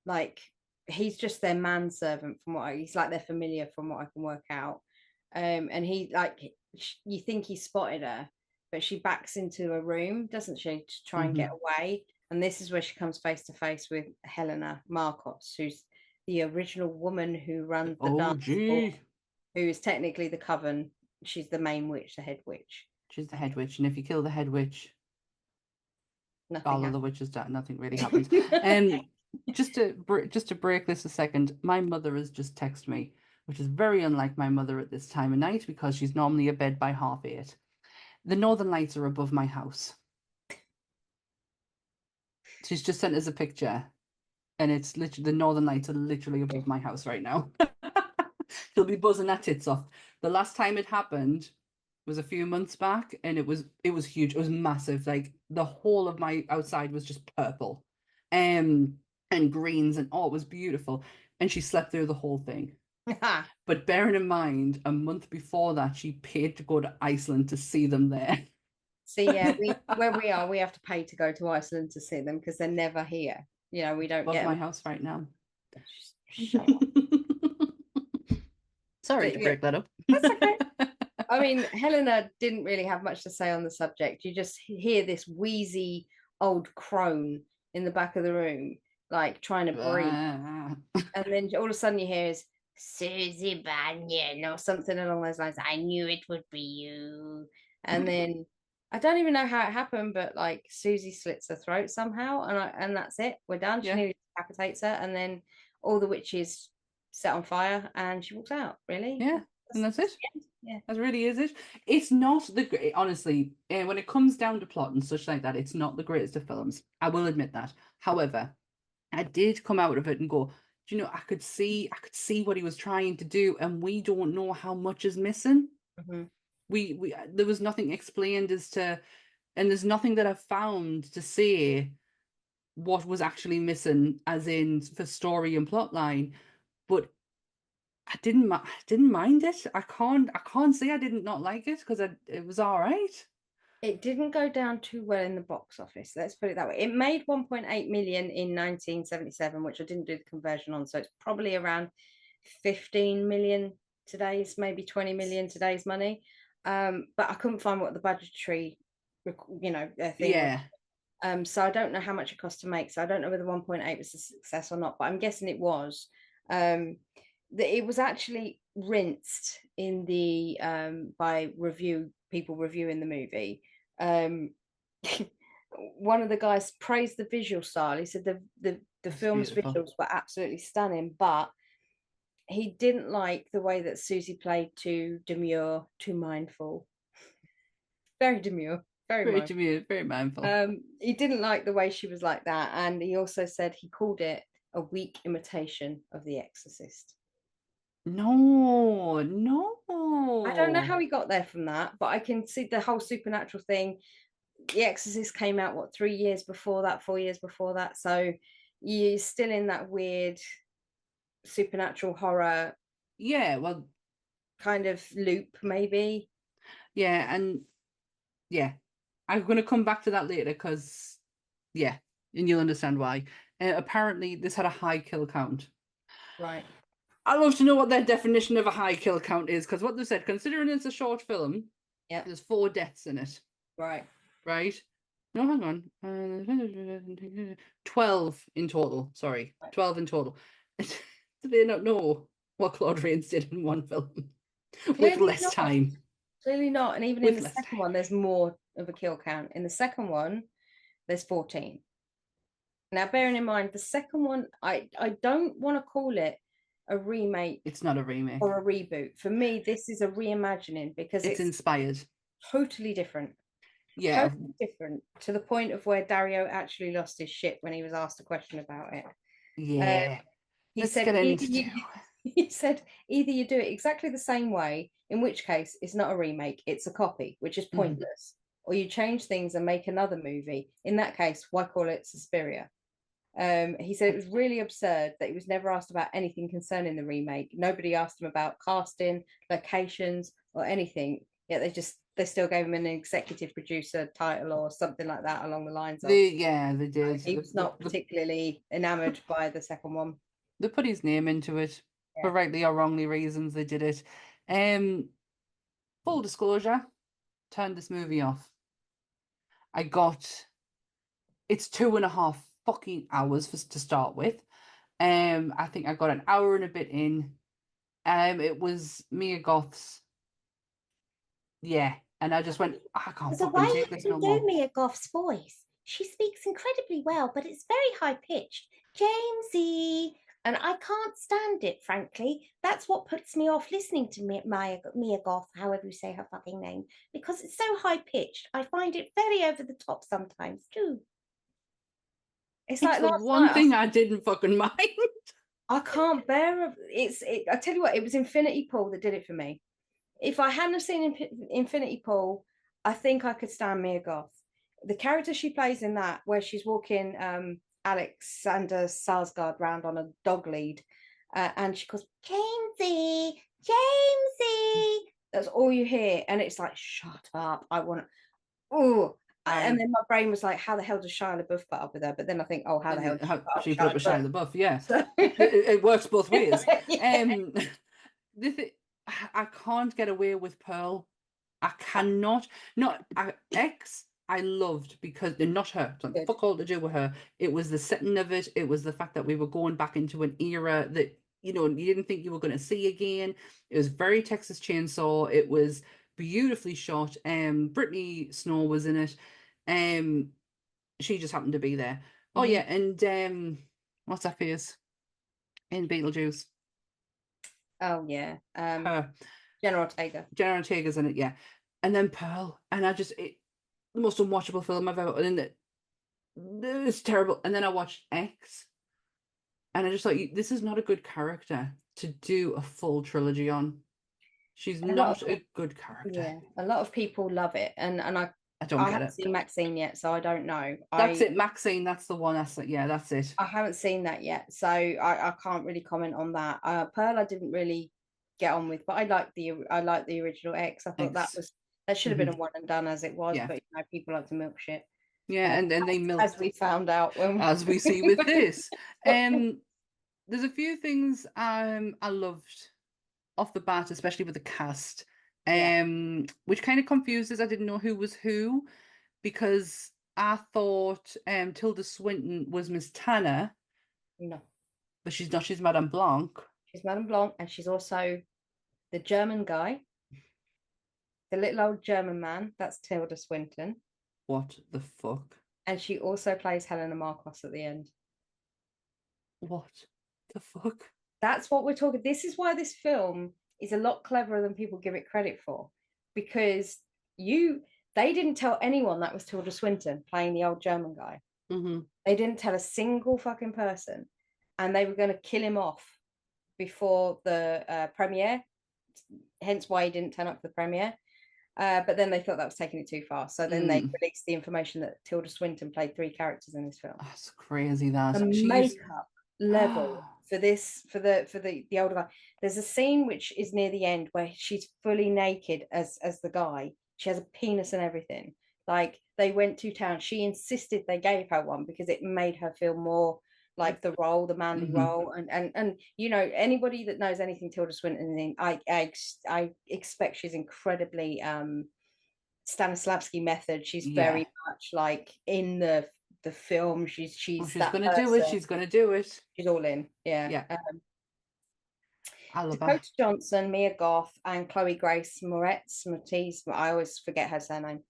like, he's just their manservant he's like their familiar from what I can work out. And he, like, you think he spotted her, but she backs into a room, doesn't she, to try and get away. And this is where she comes face to face with Helena Marcos, who's the original woman who runs the dance hall, who is technically the coven. She's the main witch, the head witch. She's the head witch, and if you kill the head witch, all of the witches die. Nothing really happens. And just to break this a second, my mother has just texted me, which is very unlike my mother at this time of night because she's normally abed by 8:30. The Northern Lights are above my house. She's just sent us a picture, and it's literally the Northern Lights are literally above my house right now. She'll be buzzing her tits off. The last time it happened was a few months back, and it was huge. It was massive. Like the whole of my outside was just purple, and greens, and it was beautiful. And she slept through the whole thing. But bearing in mind, a month before that, she paid to go to Iceland to see them there. See, yeah, where we are, we have to pay to go to Iceland to see them because they're never here. You know, we don't above get my house right now. Sorry to break that up. That's okay. I mean, Helena didn't really have much to say on the subject. You just hear this wheezy old crone in the back of the room, like trying to breathe. And then all of a sudden you hear is Susie Banyan or something along those lines. I knew it would be you. And then I don't even know how it happened, but like Susie slits her throat somehow, and that's it. We're done. She nearly decapitates her, and then all the witches set on fire, and she walks out. Really? Yeah, and that's it. Yeah, that really is it. It's not honestly, when it comes down to plot and such like that, it's not the greatest of films. I will admit that. However, I did come out of it and go, do you know, I could see what he was trying to do, and we don't know how much is missing. We there was nothing explained as to, and there's nothing that I've found to say what was actually missing, as in for story and plot line. But I didn't mind it. I can't say I did not like it because it was all right. It didn't go down too well in the box office. Let's put it that way. It made 1.8 million in 1977, which I didn't do the conversion on, so it's probably around 15 million today's, maybe 20 million today's money. But I couldn't find what the budgetary, thing was. So I don't know how much it cost to make. So I don't know whether 1.8 was a success or not, but I'm guessing it was. It was actually rinsed in the by people reviewing the movie. One of the guys praised the visual style. He said the film's beautiful. Visuals were absolutely stunning, but he didn't like the way that Susie played too demure, too mindful. Very demure. Very Very mindful. demure, very mindful. He didn't like the way she was like that, and he also said he called it a weak imitation of The Exorcist. No, I don't know no. how he got there from that, but I can see the whole supernatural thing. The Exorcist came out, what, 3 years before that, 4 years before that. So you're still in that weird supernatural horror Yeah, well, kind of loop, maybe. yeah, and yeah, I'm going to come back to that later because, yeah, and you'll understand why. Apparently, this had a high kill count. Right. I'd love to know what their definition of a high kill count is because what they said, considering it's a short film, Yep. there's 4 deaths in it, Right. right? No, hang on. 12 in total. Sorry, 12 in total. Do they not know what Claude Rains did in one film with Clearly less not. time? Clearly not. And even in With the less second time. one, there's more of a kill count. In the second one, there's 14. Now, bearing in mind, the second one, I don't want to call it a remake It's not a remake. or a reboot. For me, this is a reimagining because It's it's inspired. totally different. Yeah. Totally different to the point of where Dario actually lost his shit when he was asked a question about it. Yeah. He Let's said get either into he said either you do it exactly the same way, in which case it's not a remake, it's a copy, which is pointless, or you change things and make another movie. In that case, why call it Suspiria? He said it was really absurd that he was never asked about anything concerning the remake. Nobody asked him about casting, locations, or anything. Yet they still gave him an executive producer title or something like that along the lines of. they did. He was not particularly enamored by the second one. They put his name into it for Yeah. rightly or wrongly reasons. They did it. Full disclosure, turned this movie off. It's 2.5 fucking hours to start with. I think I got an hour and a bit in. It was Mia Goth's. Yeah, and I just went, I can't So fucking why take you this no couldn't more. do Mia Goth's voice? She speaks incredibly well, but it's very high pitched. Jamesy, and I can't stand it, frankly. That's what puts me off listening to Mia Goth, however you say her fucking name, because it's so high pitched. I find it very over the top sometimes too. It's It's like the last one night. thing I didn't fucking mind. I can't bear it. I tell you what, it was Infinity Pool that did it for me. If I hadn't have seen Infinity Pool, I think I could stand Mia Goth. The character she plays in that, where she's walking Alexander Sarsgaard round on a dog lead, and she goes, Jamesy, Jamesy. That's all you hear, and it's like, shut up. I want to. Oh, and then my brain was like, how the hell does Shia LaBeouf put up with her? But then I think, oh, how the hell She put up with Shia LaBeouf? Yeah, So... it works both ways. Yeah. I can't get away with Pearl. I cannot. Not X. I loved because they're not her. It's like, fuck all to do with her. It was the setting of it. It was the fact that we were going back into an era that you didn't think you were going to see again. It was very Texas Chainsaw. It was beautifully shot. Brittany Snow was in it. She just happened to be there. Oh yeah, and what's that face in Beetlejuice? Oh yeah, Her. General Ortega. Jenna Ortega's in it, yeah. And then Pearl, and the most unwatchable film I've ever. And it's terrible. And then I watched X, and I just thought, this is not a good character to do a full trilogy on. She's not a good character. Yeah, a lot of people love it, and I don't get haven't it. seen Maxine yet, so I don't know. That's it, Maxine. That's the one. That's it. I haven't seen that yet, so I can't really comment on that. Pearl, I didn't really get on with, but I like the original X. I thought that should have been a one and done as it was, Yeah. but people like to milk shit. Yeah, and then they milk, as we found out as we see with this. There's a few things I loved off the bat, especially with the cast, which kind of confuses. I didn't know who was who because I thought Tilda Swinton was Miss Tanner. No, but she's not. She's Madame Blanc. She's Madame Blanc, and she's also the German guy, the little old German man. That's Tilda Swinton. What the fuck? And she also plays Helena Marcos at the end. What the fuck? That's what we're talking. This is why this film is a lot cleverer than people give it credit for, because They didn't tell anyone that was Tilda Swinton playing the old German guy. Mm-hmm. They didn't tell a single fucking person, and they were going to kill him off before the premiere. Hence why he didn't turn up for the premiere. But then they thought that was taking it too far, so then they released the information that Tilda Swinton played 3 characters in this film. That's crazy. That The makeup level for the older guy. There's a scene which is near the end where she's fully naked as the guy. She has a penis and everything. Like, they went to town. She insisted they gave her one because it made her feel more like the role, the manly role. And you know, anybody that knows anything Tilda Swinton, I expect she's incredibly Stanislavski method. She's very much like in the film. She's gonna do it. She's gonna do it. She's all in. Yeah. I love Dakota her. Johnson, Mia Goth, and Chloe Grace Moretz. I always forget her surname.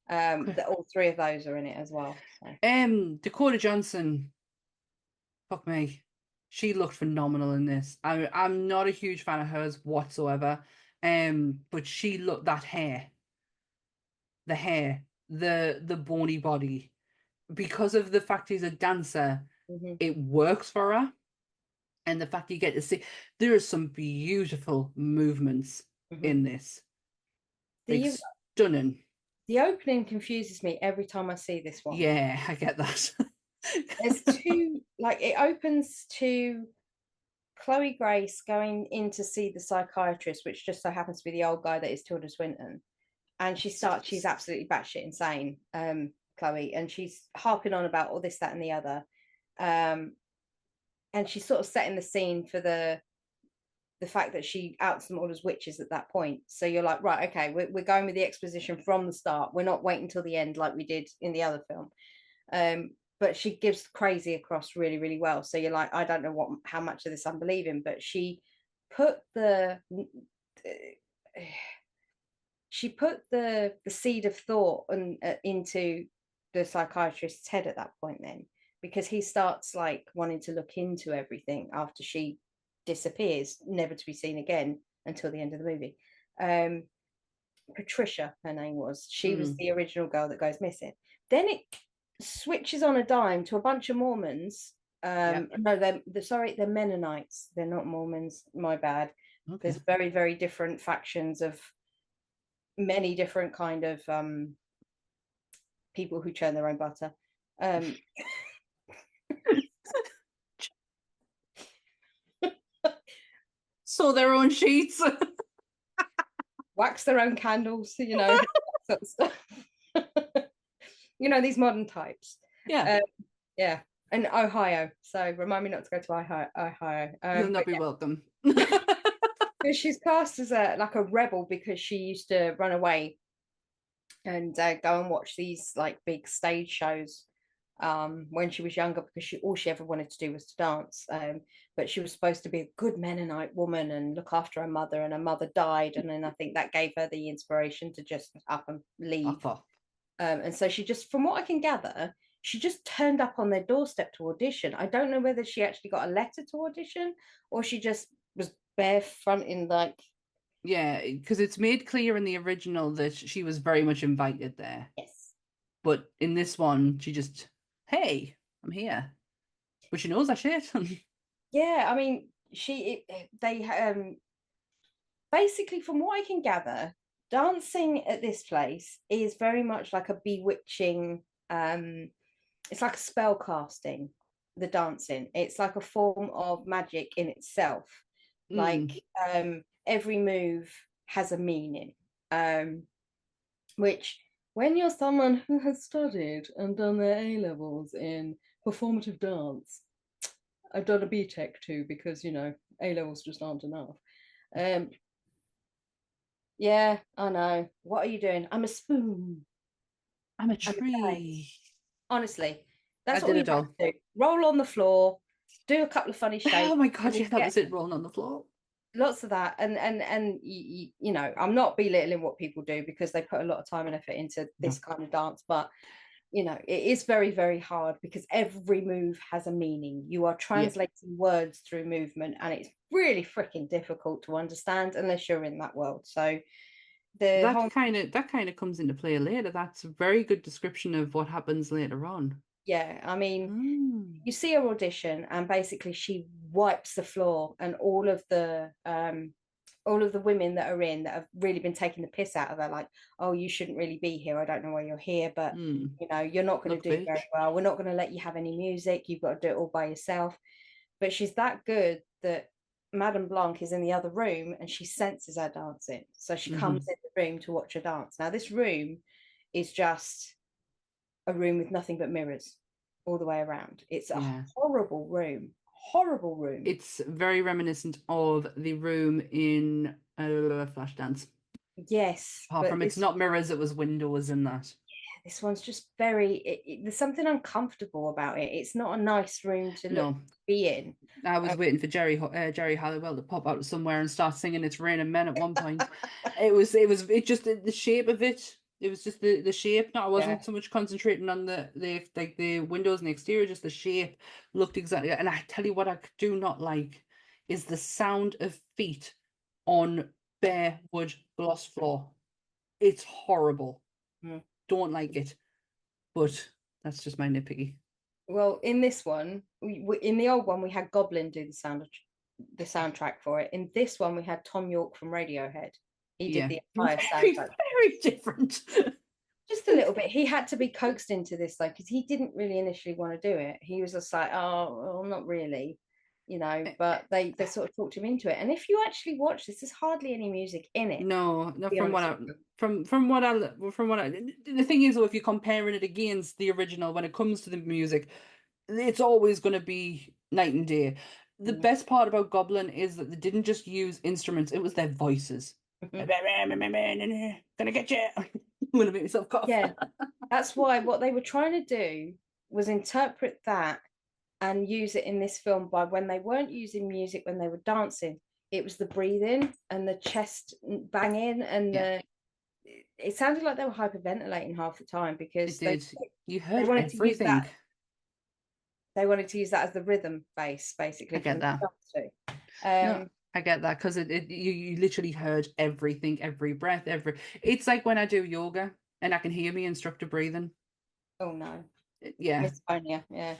All 3 of those are in it as well. So. Dakota Johnson. Fuck me. She looked phenomenal in this. I'm not a huge fan of hers whatsoever. But she looked, that hair. The hair, the bony body. Because of the fact he's a dancer, it works for her. And the fact you get to see, there are some beautiful movements in this. Like, stunning. The opening confuses me every time I see this one. Yeah, I get that. There's 2, like, it opens to Chloe Grace going in to see the psychiatrist, which just so happens to be the old guy that is Tilda Swinton. And she's absolutely batshit insane, Chloe, and she's harping on about all this, that, and the other. And she's sort of setting the scene for the fact that she outs them all as witches at that point. So you're like, right, okay, we're going with the exposition from the start. We're not waiting till the end like we did in the other film. But she gives crazy across really, really well. So you're like, I don't know how much of this I'm believing, but she put the seed of thought into the psychiatrist's head at that point then, because he starts like wanting to look into everything after she disappears, never to be seen again until the end of the movie. Patricia, her name was. She was the original girl that goes missing. Then it switches on a dime to a bunch of Mormons. No, they're Mennonites. They're not Mormons. My bad. Okay. There's very, very different factions of many different kind of people who churn their own butter. Sew their own sheets. Wax their own candles, you know, sort of stuff. You know, these modern types. Yeah. Yeah. And Ohio. So remind me not to go to Ohio. You'll not be welcome. She's classed as a rebel because she used to run away and go and watch these like big stage shows when she was younger, because all she ever wanted to do was to dance. But she was supposed to be a good Mennonite woman and look after her mother, and her mother died, and then I think that gave her the inspiration to just up and leave. And so she just, from what I can gather, she just turned up on their doorstep to audition. I don't know whether she actually got a letter to audition or she just was barefronting, like. Yeah, because it's made clear in the original that she was very much invited there. Yes. But in this one, she just, hey, I'm here. But she knows that shit. Yeah, I mean, basically, from what I can gather, dancing at this place is very much like a bewitching, it's like a spell casting, the dancing. It's like a form of magic in itself. Like, every move has a meaning, which, when you're someone who has studied and done their A-levels in performative dance, I've done a BTEC too, because, you know, A-levels just aren't enough. Yeah, I know. What are you doing? I'm a spoon. I'm a tree. Honestly, that's what you have to do. Roll on the floor, do a couple of funny shapes. Oh my God, yeah, that was it, rolling on the floor. Lots of that. And you know, I'm not belittling what people do, because they put a lot of time and effort into this kind of dance, but you know, it is very, very hard, because every move has a meaning. You are translating words through movement, and it's really freaking difficult to understand unless you're in that world. So the whole that kind of comes into play later. That's a very good description of what happens later on. yeah, I mean, Mm. you see her audition, and basically she wipes the floor, and all of the women that are in that have really been taking the piss out of her, like, oh, you shouldn't really be here. I don't know why you're here, but you know, you're not going to Look, do very bitch. well. We're not going to let you have any music. You've got to do it all by yourself. But she's that good that Madame Blanc is in the other room and she senses her dancing. So she comes in the room to watch her dance. Now, this room is just a room with nothing but mirrors all the way around. It's a Yeah. horrible room. Horrible room. It's very reminiscent of the room in Flashdance. Yes. Apart but from it's not mirrors, it was windows in that. this one's just very there's something uncomfortable about it. It's not a nice room to look be in. I was waiting for Jerry Halliwell to pop out of somewhere and start singing "It's Raining Men" at one point. it just the shape of it. It was just the shape. No, I wasn't so much concentrating on the windows and the exterior. Just the shape looked exactly. And I tell you what, I do not like is the sound of feet on bare wood gloss floor. It's horrible. Don't like it, but that's just my nitpicky. Well, in this one, in the old one, we had Goblin do the soundtrack for it. In this one, we had Tom York from Radiohead. He did the entire soundtrack. Very different. Just a little bit. He had to be coaxed into this though, because he didn't really initially want to do it. He was just like, oh, well, not really, you know. But they sort of talked him into it. And if you actually watch this, there's hardly any music in it. No, from what I the thing is though, if you're comparing it against the original when it comes to the music, it's always going to be night and day. The best part about Goblin is that they didn't just use instruments, it was their voices. Gonna get you. I'm gonna make myself cough. Yeah, that's why what they were trying to do was interpret that and use it in this film by when they weren't using music when they were dancing. It was the breathing and the chest banging and it sounded like they were hyperventilating half the time because you heard they wanted everything. to use that. They wanted to use that as the rhythm base, basically. I get that. No, I get that because you literally heard everything, every breath, It's like when I do yoga and I can hear my instructor breathing. Oh no. Yeah. Misophonia, yeah.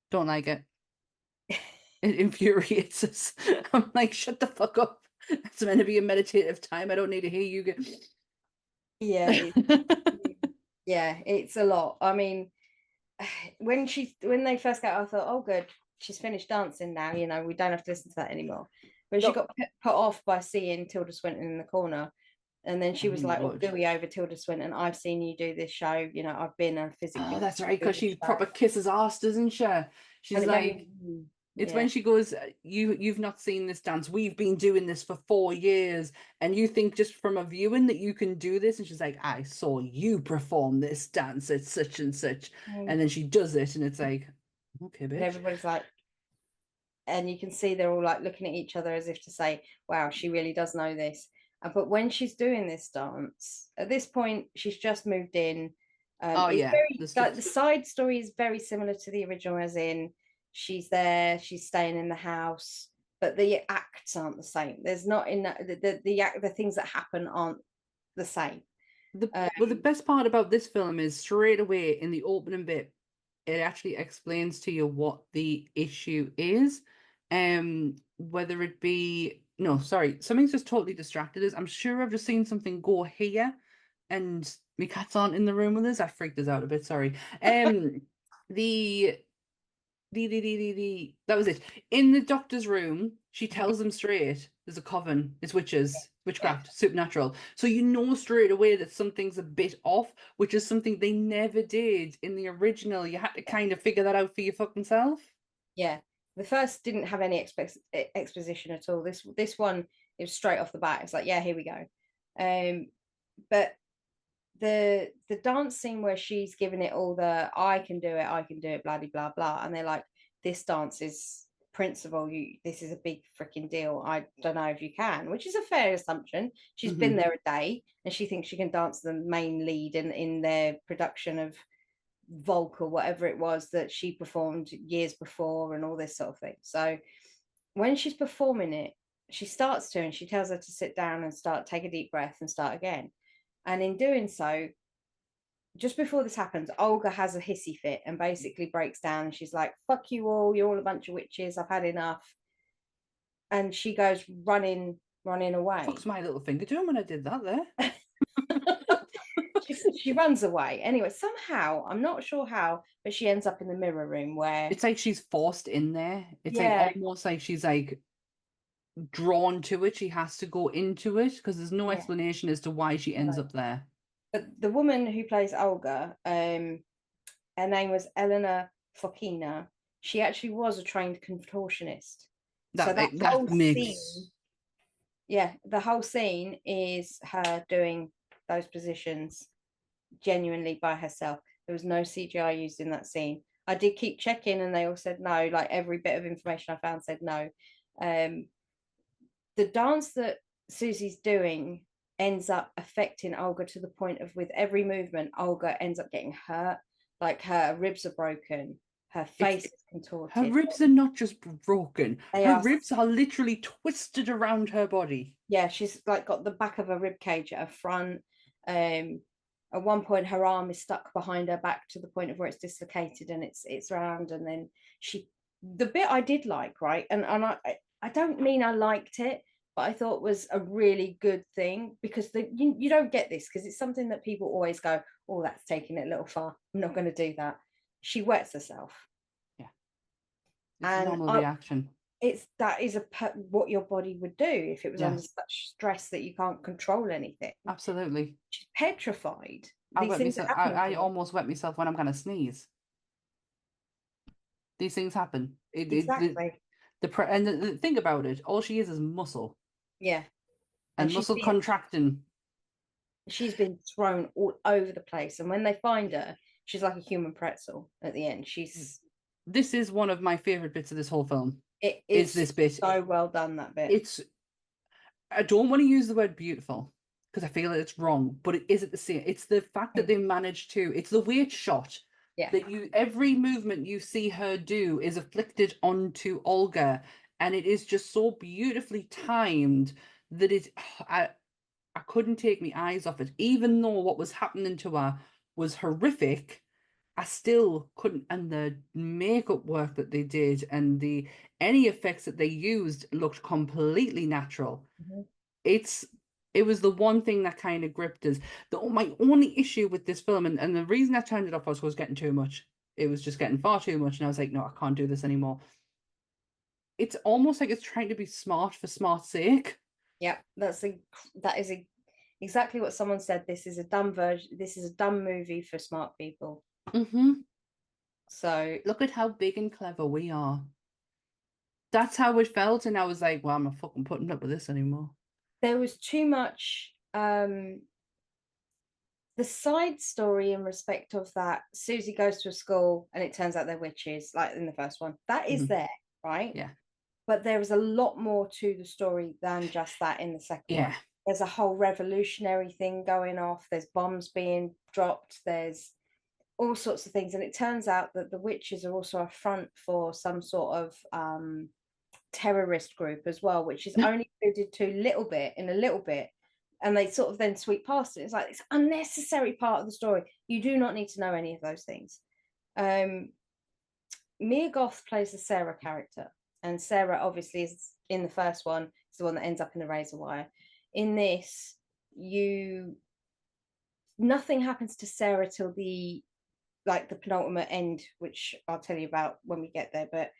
Don't like it. It infuriates us. I'm like, shut the fuck up. It's meant to be a meditative time. I don't need to hear you get. Yeah. Yeah, it's a lot. I mean, when they first got, I thought, oh, good, she's finished dancing now. You know, we don't have to listen to that anymore. But she got put off by seeing Tilda Swinton in the corner, and then she was like, "Oh, gooey over Tilda Swinton. I've seen you do this show. You know, I've been a physically." Oh, that's right, because she proper kisses ass, doesn't she? She's like, it's when she goes, "You've not seen this dance. We've been doing this for 4 years, and you think just from a viewing that you can do this?" And she's like, "I saw you perform this dance at such and such," and then she does it, and it's like, okay, bitch. And everybody's like, and you can see they're all like looking at each other as if to say, "Wow, she really does know this." But when she's doing this dance, at this point, she's just moved in. The side story is very similar to the original, as in she's there, she's staying in the house, but the acts aren't the same. There's not in the things that happen aren't the same. Well, the best part about this film is straight away in the opening bit, it actually explains to you what the issue is. Whether it be something's just totally distracted us. I'm sure I've just seen something go here, and my cats aren't in the room with us. I freaked us out a bit. Sorry. That was it. In the doctor's room, she tells them straight, there's a coven, it's witches, witchcraft, supernatural. So you know straight away that something's a bit off, which is something they never did in the original. You had to kind of figure that out for your fucking self. Yeah. The first didn't have any exposition at all. This one, it was straight off the bat. It's like, yeah, here we go. But the dance scene where she's giving it all the I can do it, blah blah blah, and they're like, this dance is principle, this is a big freaking deal. I don't know if you can, which is a fair assumption. She's been there a day and she thinks she can dance the main lead in their production of Volk or whatever it was that she performed years before and all this sort of thing. So when she's performing it, she starts to, and she tells her to sit down and take a deep breath and start again. And in doing so, just before this happens, Olga has a hissy fit and basically breaks down. And she's like, "Fuck you all! You're all a bunch of witches. I've had enough." And she goes running away. Fuck's my little finger doing when I did that there? She runs away. Anyway, somehow, I'm not sure how, but she ends up in the mirror room where It's like she's forced in there. It's Yeah. like almost like she's like drawn to it. She has to go into it because there's no Yeah. explanation as to why she ends up there. But the woman who plays Olga, her name was Elena Fokina. She actually was a trained contortionist. That, so that whole makes scene, the whole scene is her doing those positions genuinely by herself. There was no CGI used in that scene. I did keep checking, and they all said no. Like every bit of information I found said no. The dance that Susie's doing ends up affecting Olga to the point of, with every movement, Olga ends up getting hurt. Like her ribs are broken, her face is contorted. Her ribs are not just broken. Her ribs are literally twisted around her body. Yeah, she's like got the back of her rib cage at her front. At one point, her arm is stuck behind her back to the point of where it's dislocated and it's round. And then the bit I did like, right, and I don't mean I liked it, but I thought was a really good thing, because you don't get this, because it's something that people always go, "Oh, that's taking it a little far. I'm not going to do that." She wets herself. Yeah, it's a normal reaction. That is what your body would do if it was under such stress that you can't control anything. Absolutely. She's petrified. I almost wet myself when I'm going to sneeze. These things happen. Exactly. And the thing about it, all she is muscle. Yeah. And muscle contracting. She's been thrown all over the place. And when they find her, she's like a human pretzel at the end. This is one of my favorite bits of this whole film. It is this bit. So well done, that bit. I don't want to use the word beautiful because I feel that it's wrong, but it is at the same. It's the fact that they managed to. It's the way it's shot. Yeah. That every movement you see her do is afflicted onto Olga, and it is just so beautifully timed that I couldn't take my eyes off it, even though what was happening to her was horrific. I still couldn't, and the makeup work that they did and any effects that they used looked completely natural. Mm-hmm. It was the one thing that kind of gripped us. My only issue with this film, and the reason I turned it off was getting too much. It was just getting far too much, and I was like, no, I can't do this anymore. It's almost like it's trying to be smart for smart's sake. Yeah, that is exactly what someone said. This is a dumb version. This is a dumb movie for smart people. Mm-hmm. So look at how big and clever we are. That's how it felt, and I was like, well, I'm not fucking putting up with this anymore. There was too much the side story in respect of that Susie goes to a school and it turns out they're witches, like in the first one. That is there, right? Yeah. But there is a lot more to the story than just that in the second one. There's a whole revolutionary thing going off. There's bombs being dropped. There's all sorts of things. And it turns out that the witches are also a front for some sort of terrorist group as well, which is only alluded to a little bit, and they sort of then sweep past it. It's like, it's unnecessary part of the story. You do not need to know any of those things. Mia Goth plays the Sarah character, and Sarah obviously is in the first one, is the one that ends up in the razor wire. In this, nothing happens to Sarah till the penultimate end, which I'll tell you about when we get there. But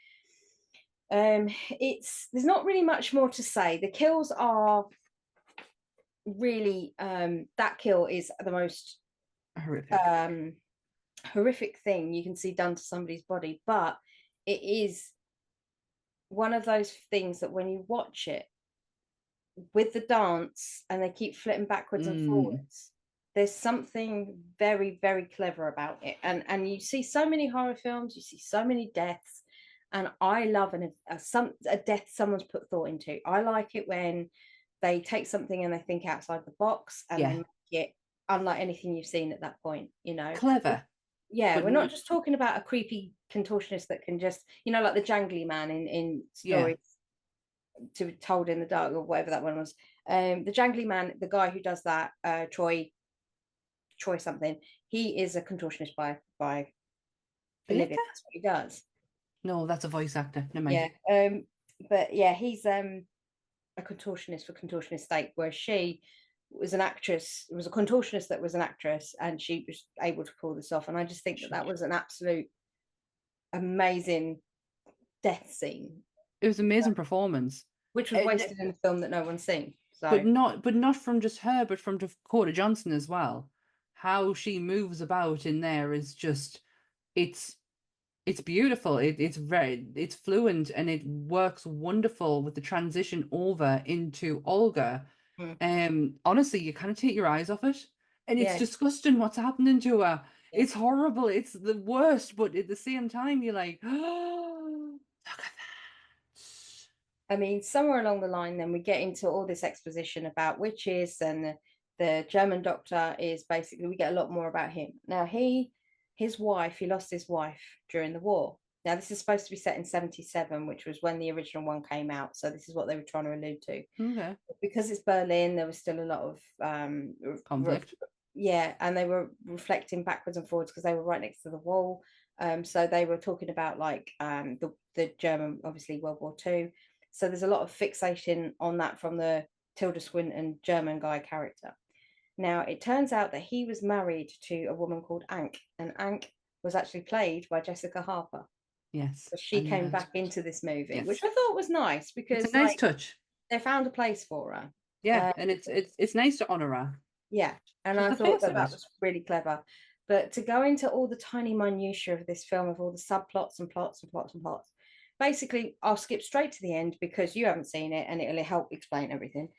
there's not really much more to say. The kills are really that kill is the most horrific thing you can see done to somebody's body, but it is one of those things that when you watch it with the dance and they keep flipping backwards and forwards, there's something very, very clever about it. And you see so many horror films, you see so many deaths, and I love a death someone's put thought into. I like it when they take something and they think outside the box and they make it unlike anything you've seen at that point, Clever. Yeah, we're not just talking about a creepy contortionist that can just, like the jangly man in stories. to be told in the dark, or whatever that one was. The jangly man, the guy who does that, Troy something, he is a contortionist by a living. Flicker? That's what he does. No, that's a voice actor. Never mind. Yeah. But yeah, he's a contortionist for contortionist sake, where she was an actress. It was a contortionist that was an actress, and she was able to pull this off. And I just think that was an absolute amazing death scene. It was an amazing performance, which was wasted in a film that no one's seen. So. But not from just her, but from Dakota Johnson as well. How she moves about in there is just, it's beautiful. It's fluent, and it works wonderful with the transition over into Olga. Honestly, you kind of take your eyes off it, and it's disgusting what's happening to her. Yeah. It's horrible. It's the worst, but at the same time, you're like, oh, look at that. I mean, somewhere along the line, then we get into all this exposition about witches, and the German doctor is basically, we get a lot more about him. Now, he lost his wife during the war. Now, this is supposed to be set in 1977, which was when the original one came out. So this is what they were trying to allude to. Okay. Because it's Berlin, there was still a lot of conflict. And they were reflecting backwards and forwards because they were right next to the wall. So they were talking about like the German, obviously World War II. So there's a lot of fixation on that from the Tilda Swinton German guy character. Now, it turns out that he was married to a woman called Ank, and Ank was actually played by Jessica Harper. Yes. So she came back into this movie, which I thought was nice, because it's a nice touch. They found a place for her. Yeah, and it's nice to honour her. Yeah, and I thought that was really clever. But to go into all the tiny minutiae of this film, of all the subplots and plots and plots and plots, basically, I'll skip straight to the end because you haven't seen it, and it'll help explain everything.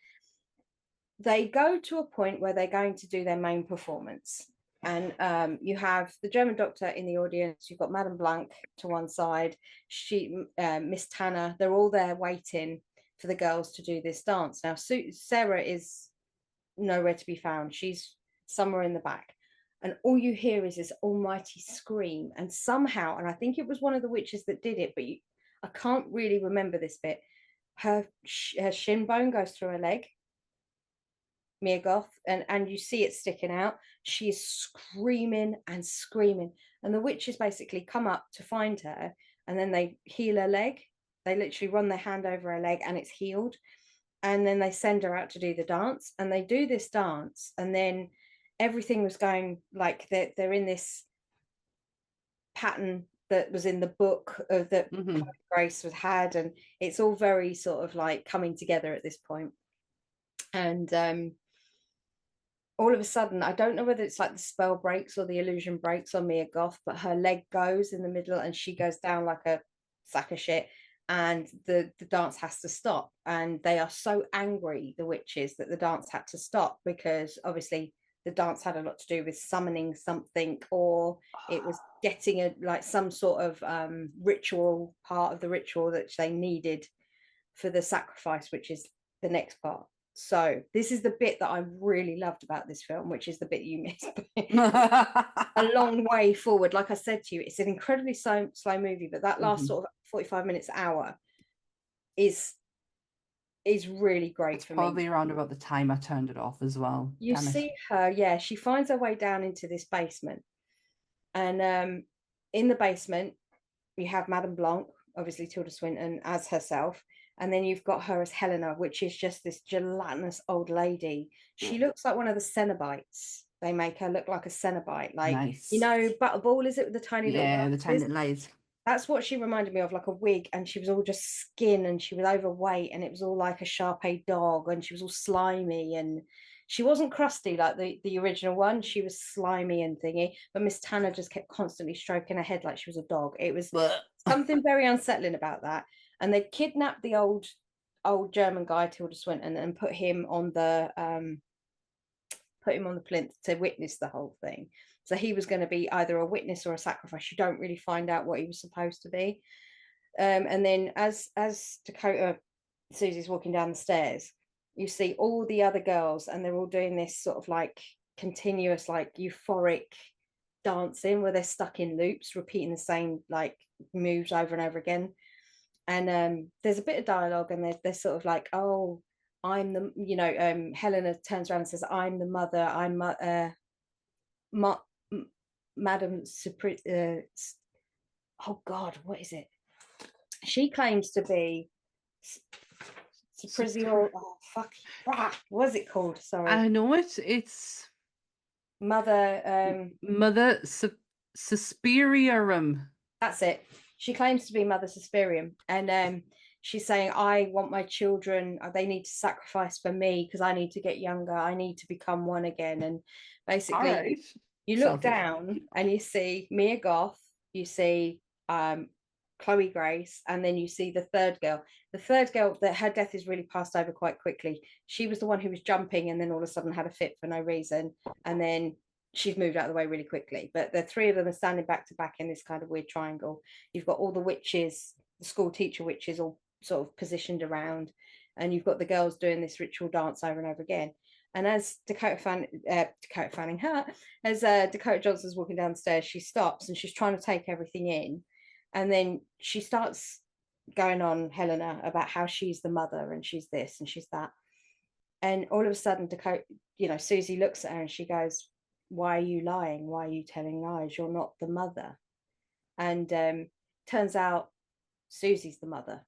They go to a point where they're going to do their main performance, and you have the German doctor in the audience. You've got Madame Blanc to one side, Miss Tanner. They're all there waiting for the girls to do this dance. Now, Sarah is nowhere to be found. She's somewhere in the back, and all you hear is this almighty scream. And somehow, and I think it was one of the witches that did it, but I can't really remember this bit. Her shin bone goes through her leg, Mia Goth, and you see it sticking out. She is screaming and screaming, and the witches basically come up to find her, and then they heal her leg. They literally run their hand over her leg, and it's healed. And then they send her out to do the dance, and they do this dance, and then everything was going like they're in this pattern that was in the book that Grace had, and it's all very sort of like coming together at this point. And all of a sudden, I don't know whether it's like the spell breaks or the illusion breaks on Mia Goth, but her leg goes in the middle and she goes down like a sack of shit, and the dance has to stop. And they are so angry, the witches, that the dance had to stop, because obviously the dance had a lot to do with summoning something, or it was getting like some sort of ritual, part of the ritual that they needed for the sacrifice, which is the next part. So this is the bit that I really loved about this film, which is the bit you missed. A long way forward. Like I said to you, it's an incredibly slow movie, but that last sort of 45 minutes, hour is really great. It's for probably me. Around about the time I turned it off as well. You see her, she finds her way down into this basement, and in the basement you have Madame Blanc, obviously Tilda Swinton as herself, and then you've got her as Helena, which is just this gelatinous old lady. She looks like one of the Cenobites. They make her look like a Cenobite, like nice. You know, Butterball, is it, with the tiny little the tiny legs? That's what she reminded me of, like a wig, and she was all just skin, and she was overweight, and it was all like a Shar-Pei dog, and she was all slimy, and she wasn't crusty like the original one. She was slimy and thingy, but Miss Tanner just kept constantly stroking her head like she was a dog. It was something very unsettling about that. And they kidnapped the old German guy, Tilda Swinton, and put him on the plinth to witness the whole thing. So he was going to be either a witness or a sacrifice. You don't really find out what he was supposed to be. And then as Dakota, Susie's walking down the stairs, you see all the other girls, and they're all doing this sort of like continuous, like euphoric dancing, where they're stuck in loops, repeating the same like moves over and over again. And there's a bit of dialogue, and they're sort of like, oh, I'm the, Helena turns around and says, I'm the mother, I'm Madam oh God, what is it? She claims to be Suspiria. Oh fuck! What is it called? Sorry, I know it. It's Mother. Mother Suspiriarum. That's it. She claims to be Mother Suspirium, and she's saying, I want my children, they need to sacrifice for me because I need to get younger, I need to become one again. And basically, Right. you look Selfish. down and you see Mia Goth, you see Chloe Grace, and then you see the third girl. The third girl, that her death is really passed over quite quickly. She was the one who was jumping and then all of a sudden had a fit for no reason, and then she's moved out of the way really quickly. But the three of them are standing back to back in this kind of weird triangle. You've got all the witches, the school teacher witches, all sort of positioned around, and you've got the girls doing this ritual dance over and over again. And as Dakota Johnson's walking downstairs, she stops and she's trying to take everything in, and then she starts going on Helena about how she's the mother and she's this and she's that. And all of a sudden, Susie looks at her and she goes, why are you lying? Why are you telling lies? You're not the mother. And turns out Susie's the mother.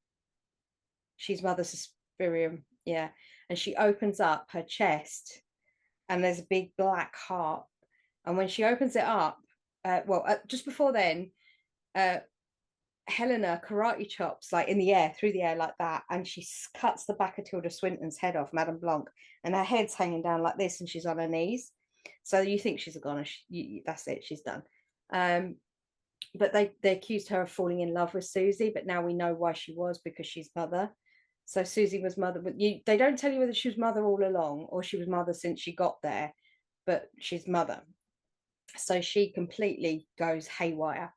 She's Mother Suspirium, yeah. And she opens up her chest and there's a big black heart. And when she opens it up, just before then, Helena karate chops like in the air, through the air like that, and she cuts the back of Tilda Swinton's head off, Madame Blanc, and her head's hanging down like this, and she's on her knees. So you think she's a goner. That's it, she's done. But they accused her of falling in love with Susie, but now we know why she was, because she's mother. So Susie was mother, but they don't tell you whether she was mother all along or she was mother since she got there, but she's mother. So she completely goes haywire.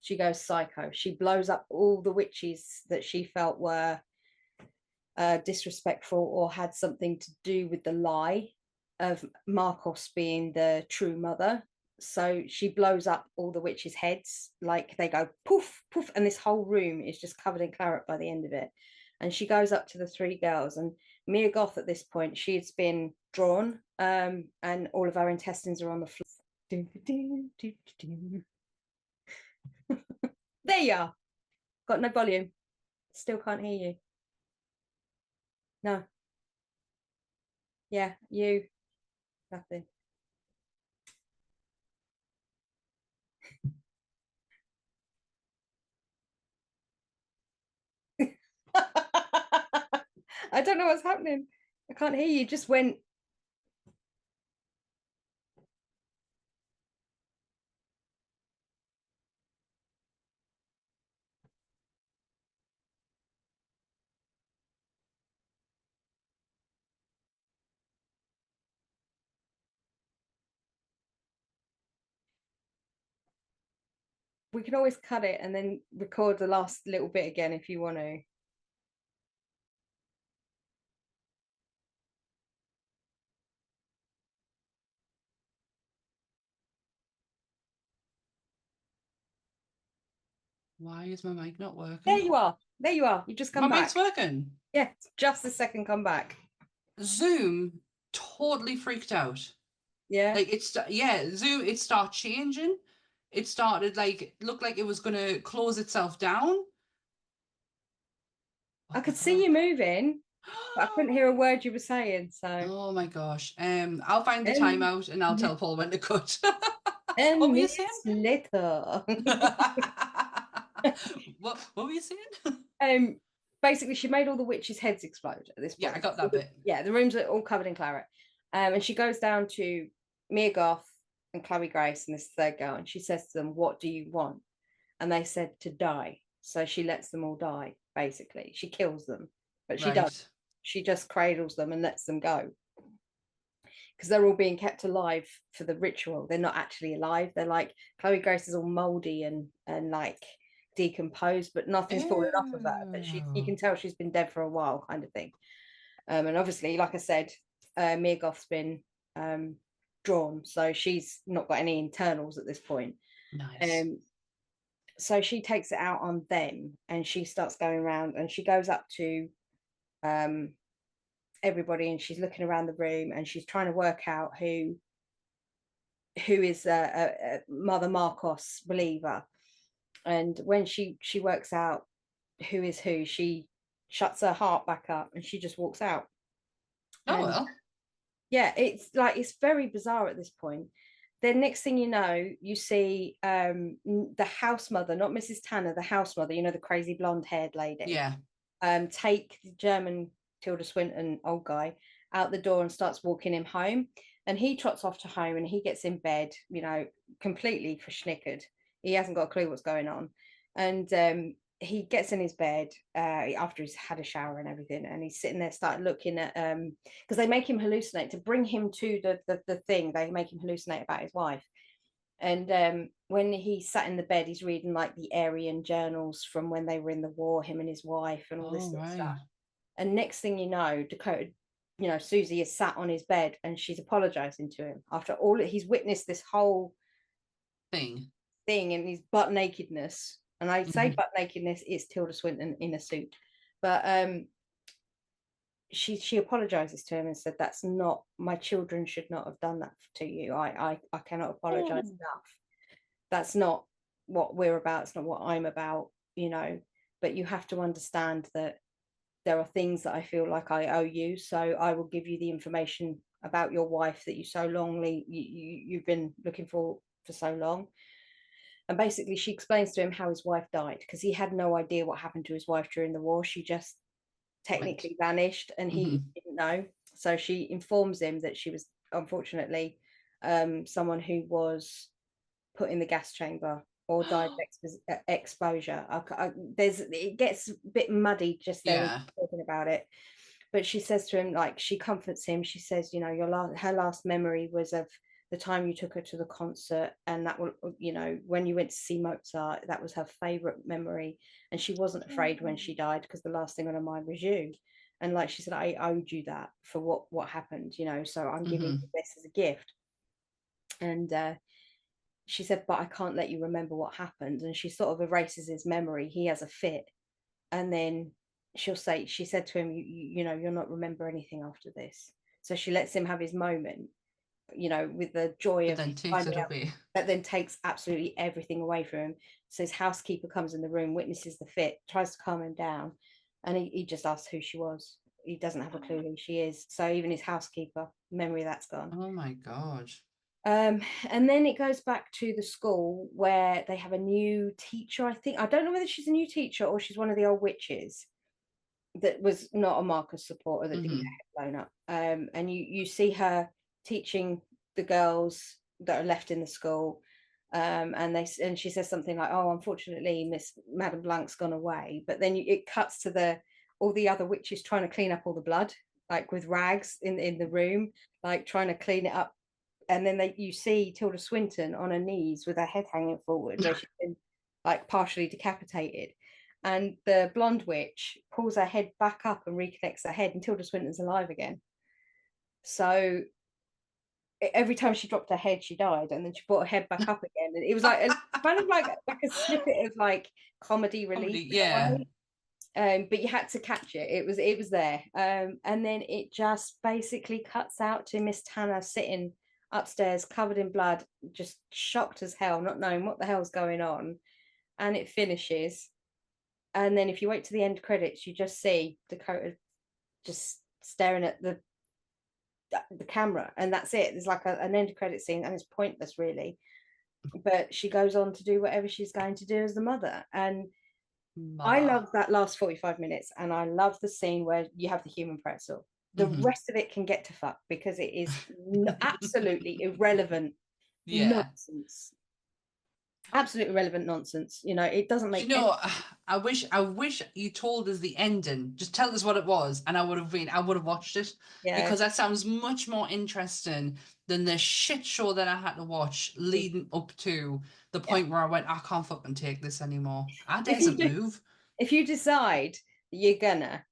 She goes psycho. She blows up all the witches that she felt were disrespectful or had something to do with the lie of Marcos being the true mother. So she blows up all the witches' heads, like they go poof, poof, and this whole room is just covered in claret by the end of it. And she goes up to the three girls, and Mia Goth at this point, she's been drawn, and all of her intestines are on the floor. There you are. Got no volume. Still can't hear you. No. Yeah, you. Nothing. I don't know what's happening. I can't hear you. Just went. We can always cut it and then record the last little bit again if you want to. Why is my mic not working? There you are. There you are. You just come My back. mic's working. Yeah, just a second. Come back. Zoom totally freaked out. Yeah. Like Zoom, it started changing. It started looked like it was gonna close itself down. I could see you moving, but I couldn't hear a word you were saying. So. Oh my gosh. I'll find the timeout and I'll tell Paul when to cut. What were you saying? Later. What were you saying? Basically, she made all the witches' heads explode at this point. Yeah, I got that bit. Yeah, the rooms are all covered in claret. And she goes down to Mia Goth and Chloe Grace and this third girl, and she says to them, what do you want? And they said to die. So she lets them all die, basically. She kills them, but she doesn't. She just cradles them and lets them go. Because they're all being kept alive for the ritual. They're not actually alive. They're like, Chloe Grace is all moldy and like decomposed, but nothing's fallen off of her. But you can tell she's been dead for a while, kind of thing. And obviously, like I said, Mia Goth's been drawn, so she's not got any internals at this point. Nice. So she takes it out on them, and she starts going around, and she goes up to everybody, and she's looking around the room, and she's trying to work out who is a Mother Marcos believer. And when she works out who is who, she shuts her heart back up and she just walks out. Oh, And well. yeah, it's like, it's very bizarre at this point. Then next thing you know, you see the house mother, not Mrs. Tanner, the house mother, the crazy blonde haired lady. Yeah. Take the German Tilda Swinton old guy out the door and starts walking him home. And he trots off to home, and he gets in bed, completely verschnickered. He hasn't got a clue what's going on. And he gets in his bed after he's had a shower and everything, and he's sitting there, started looking at because they make him hallucinate to bring him to the thing. They make him hallucinate about his wife. And when he sat in the bed, he's reading like the Aryan journals from when they were in the war, him and his wife, and all this sort of stuff. And next thing you know, Dakota, Susie is sat on his bed, and she's apologizing to him after all. He's witnessed this whole thing in his butt nakedness. And I say butt nakedness, it's Tilda Swinton in a suit. But she apologizes to him and said, that's not, my children should not have done that to you. I cannot apologize enough. That's not what we're about. It's not what I'm about, but you have to understand that there are things that I feel like I owe you. So I will give you the information about your wife that you so longly, you've been looking for so long. And basically she explains to him how his wife died, because he had no idea what happened to his wife during the war. She just technically vanished, and he didn't know. So she informs him that she was unfortunately someone who was put in the gas chamber or died of exposure. It gets a bit muddy just there talking about it. But she says to him, like, she comforts him. She says, her last memory was of the time you took her to the concert, and that will, when you went to see Mozart, that was her favorite memory, and she wasn't afraid when she died, because the last thing on her mind was you. And like she said, I owed you that for what happened, so I'm giving you this as a gift. And she said, but I can't let you remember what happened. And she sort of erases his memory. He has a fit, and then she said to him, you'll not remember anything after this. So she lets him have his moment, with the joy of finding out, that then takes absolutely everything away from him. So his housekeeper comes in the room, witnesses the fit, tries to calm him down, and he just asks who she was. He doesn't have a clue who she is. So even his housekeeper, memory of that's gone. Oh my God. And then it goes back to the school where they have a new teacher. I don't know whether she's a new teacher or she's one of the old witches that was not a Marcus supporter that didn't get blown up. And you see her teaching the girls that are left in the school, and she says something like, oh, unfortunately Madame Blanc's gone away. But then it cuts to all the other witches trying to clean up all the blood, like with rags in the room, like trying to clean it up. And then you see Tilda Swinton on her knees with her head hanging forward, where she's been like partially decapitated. And the blonde witch pulls her head back up and reconnects her head, and Tilda Swinton's alive again. So every time she dropped her head, she died, and then she brought her head back up again. And it was like kind of like a snippet of like comedy relief. But you had to catch it. It was there. And then it just basically cuts out to Miss Tanner sitting upstairs covered in blood, just shocked as hell, not knowing what the hell's going on. And it finishes. And then if you wait to the end credits, you just see Dakota just staring at the camera, and that's it. There's like an end credit scene, and it's pointless really, but she goes on to do whatever she's going to do as the mother. And I love that last 45 minutes, and I love the scene where you have the human pretzel. The rest of it can get to fuck, because it is absolutely irrelevant nonsense. Absolutely irrelevant nonsense. It doesn't make I wish you told us the ending. Just tell us what it was, and I would have watched it. Because that sounds much more interesting than the shit show that I had to watch leading up to the point where I went, I can't fucking take this anymore. I daren't move. If you decide that you're gonna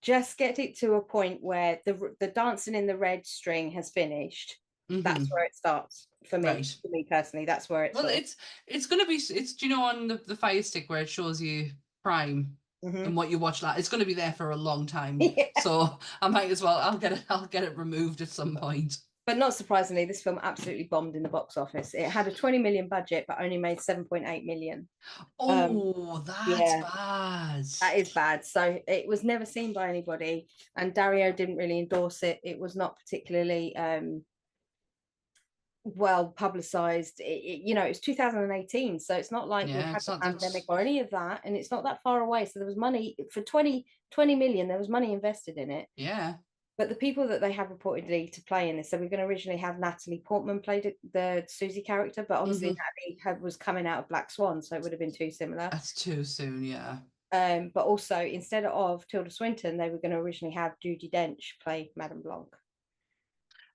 just get it to a point where the dancing in the red string has finished, that's where it starts. for me. Right. For me personally, that's where it's. Well, it's gonna be. It's do you know on the Fire Stick where it shows you Prime and what you watch that it's gonna be there for a long time. Yeah. So I might as well. I'll get it removed at some point. But not surprisingly, this film absolutely bombed in the box office. It had a 20 million budget, but only made 7.8 million. Oh, that's yeah. bad. That is bad. So it was never seen by anybody, and Dario didn't really endorse it. It was not particularly well publicized. You know, it was 2018, so it's not like we had the pandemic or any of that, and it's not that far away. So there was money for 20 million. There was money invested in it. Yeah. But the people that they have reportedly to play in this, so we're going to originally have Natalie Portman played the Susie character, but obviously Natalie was coming out of Black Swan, so it would have been too similar. That's too soon, yeah. But also instead of Tilda Swinton, they were going to originally have Judi Dench play Madame Blanc.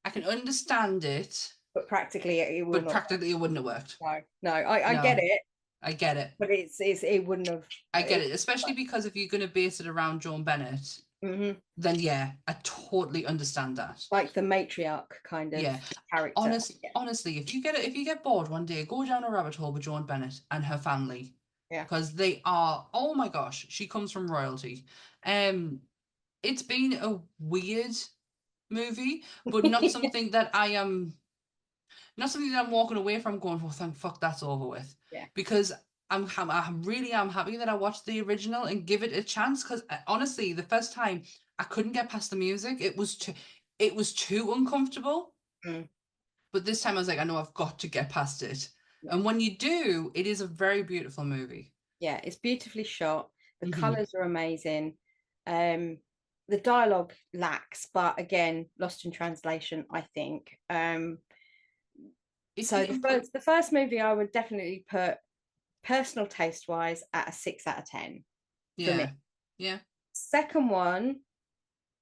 I can understand it, but practically it wouldn't have worked. No, I get it. I get it, but it wouldn't have. I get it, especially because if you're going to base it around Joan Bennett. Then yeah, I totally understand that. Like the matriarch kind of character. Honestly, if you get bored one day, go down a rabbit hole with Joan Bennett and her family. Yeah. Because they are, oh my gosh, she comes from royalty. It's been a weird movie, but not something that I'm walking away from going, oh thank fuck that's over with. Yeah. Because I'm happy that I watched the original and give it a chance, because honestly, the first time I couldn't get past the music. It was too uncomfortable. But this time I was like, I know I've got to get past it. Yeah. And when you do, it is a very beautiful movie. Yeah, it's beautifully shot. The colours are amazing. The dialogue lacks, but again, lost in translation, I think. So the first movie I would definitely put, personal taste wise, at a 6 out of 10 for me. Yeah. Second one,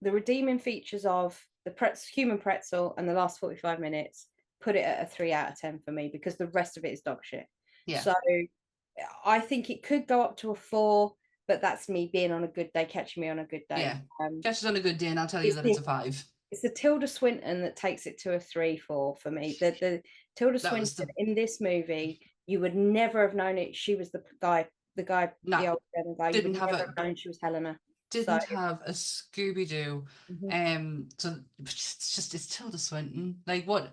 the redeeming features of the human pretzel and the last 45 minutes put it at a 3 out of 10 for me, because the rest of it is dog shit. Yeah. So I think it could go up to a 4, but that's me being on a good day, catching me on a good day. Yeah. Catch us on a good day and I'll tell you that it's a 5. It's the Tilda Swinton that takes it to a 3-4 for me. The Tilda Swinton in this movie, you would never have known it. She was the guy, the old German guy. You would never have known she was Helena. Didn't have a Scooby-Doo. So it's Tilda Swinton. Like what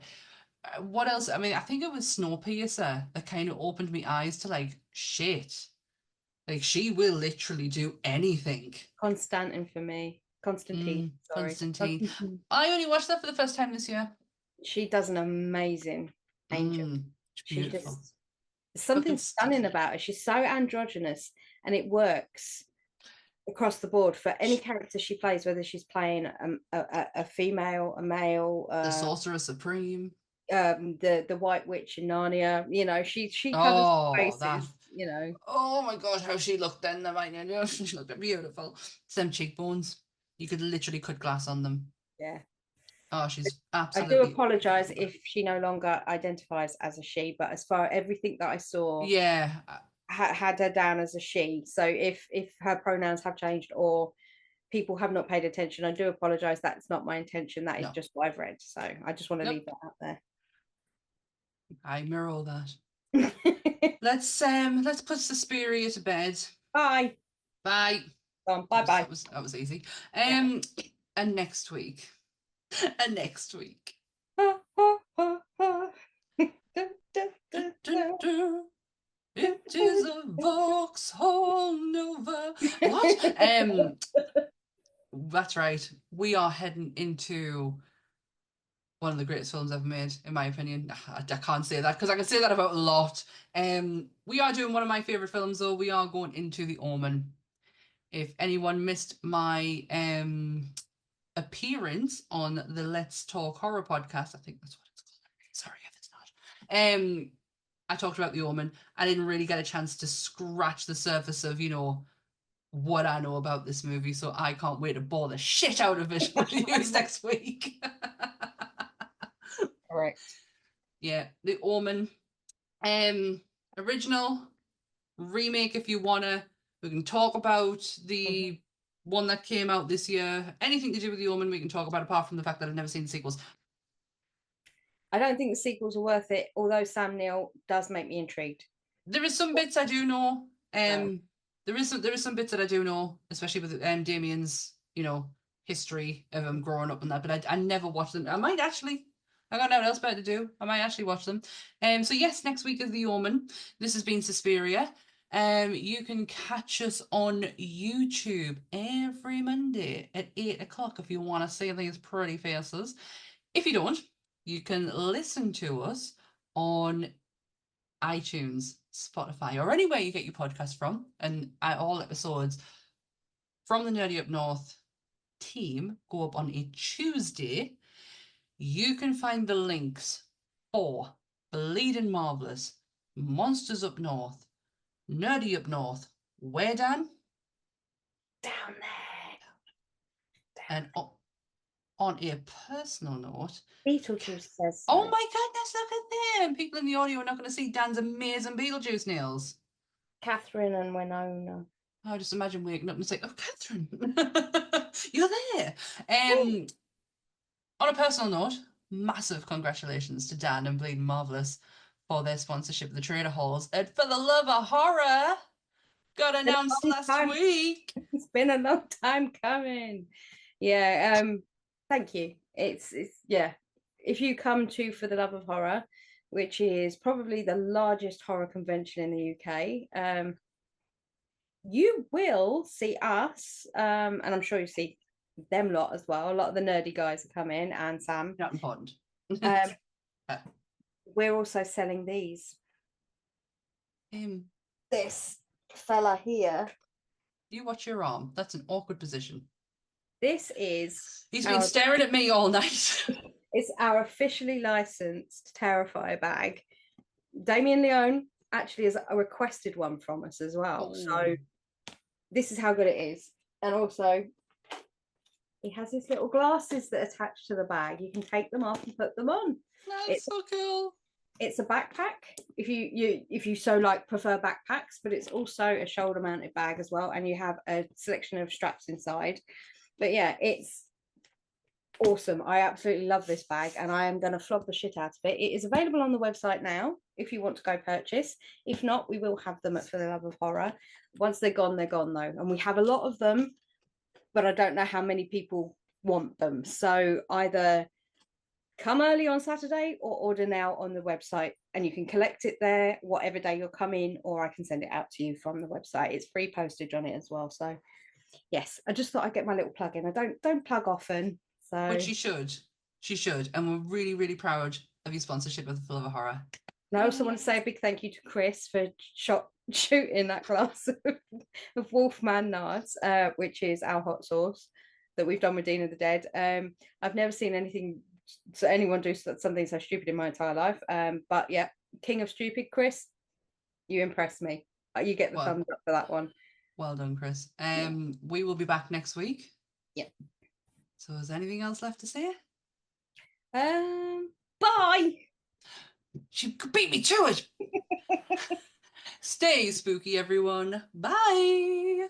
else? I mean, I think it was Snowpiercer that kind of opened my eyes to like shit. Like she will literally do anything. Constantine for me. Constantine. I only watched that for the first time this year. She does an amazing angel. She's beautiful. There's something stunning about her. She's so androgynous, and it works across the board for any character she plays, whether she's playing a female, a male, the Sorcerer Supreme, the White Witch in Narnia. You know, she covers faces. You know. Oh my gosh, how she looked then! She looked beautiful. Some cheekbones. You could literally cut glass on them. Yeah. Oh, she's absolutely. I do apologize if she no longer identifies as a she, but as far as everything that I saw, had her down as a she. So if her pronouns have changed or people have not paid attention, I do apologize. That's not my intention. That is just what I've read. So I just want to leave that out there. I mirror all that. Let's put Suspiria to bed. Bye. Bye. Bye. That was easy. And next week. It is a Vauxhall Nova. What? That's right. We are heading into one of the greatest films ever made, in my opinion. I can't say that because I can say that about a lot. We are doing one of my favorite films, though. We are going into The Omen. If anyone missed my appearance on the Let's Talk Horror podcast, I think that's what it's called. Sorry if it's not. I talked about The Omen. I didn't really get a chance to scratch the surface of, what I know about this movie, so I can't wait to bore the shit out of it with you next week. Correct. Yeah, The Omen. Original, remake if you wanna. We can talk about the one that came out this year. Anything to do with The Omen we can talk about, apart from the fact that I've never seen the sequels. I don't think the sequels are worth it, although Sam Neill does make me intrigued. There is some bits I do know. There is some bits that I do know, especially with Damien's, history of him growing up and that. But I never watched them. I might actually. I got nothing else better to do. I might actually watch them. So yes, next week is The Omen. This has been Suspiria. You can catch us on YouTube every Monday at 8 o'clock if you want to see these pretty faces. If you don't, you can listen to us on iTunes, Spotify, or anywhere you get your podcast from. And all episodes from the Nerdy Up North team go up on a Tuesday. You can find the links for Bleeding Marvelous, Monsters Up North, Nerdy Up North, where, Dan? Down there. And on a personal note, Beetlejuice says so. Oh my goodness, look at them! People in the audio are not going to see Dan's amazing Beetlejuice nails. Catherine and Winona. I just imagine waking up and say, "Oh, Catherine, you're there." On a personal note, massive congratulations to Dan and Bleeding Marvelous for their sponsorship of the Trader Halls. And For the Love of Horror got announced last week. It's been a long time coming. Yeah, thank you. It's yeah. If you come to For the Love of Horror, which is probably the largest horror convention in the UK, you will see us, and I'm sure you see them lot as well. A lot of the nerdy guys are coming, and Sam. Not important. We're also selling these. This fella here. You watch your arm. That's an awkward position. This is. He's been staring at me all night. It's our officially licensed Terrifier bag. Damien Leone actually has requested one from us as well. Ooh. So this is how good it is. And also, he has his little glasses that attach to the bag. You can take them off and put them on. That's so cool. It's a backpack if you so prefer backpacks, but it's also a shoulder mounted bag as well, and you have a selection of straps inside. But yeah, it's awesome. I absolutely love this bag, and I am going to flog the shit out of it. It is available on the website now if you want to go purchase. If not, we will have them at For the Love of Horror. Once they're gone though, and we have a lot of them, but I don't know how many people want them. So either come early on Saturday or order now on the website, and you can collect it there whatever day you're coming, or I can send it out to you from the website. It's free postage on it as well. So yes, I just thought I'd get my little plug in. I don't plug often. So. But she should. And we're really, really proud of your sponsorship of The Love of Horror. And I also want to say a big thank you to Chris for shooting that glass of Wolfman Nards, which is our hot sauce that we've done with Dean of the Dead. I've never seen anyone do something so stupid in my entire life. But yeah, King of Stupid, Chris, you impressed me. You get the thumbs up for that one. Well done, Chris. We will be back next week. Yeah. So is there anything else left to say? Bye. She beat me to it. Stay spooky, everyone. Bye.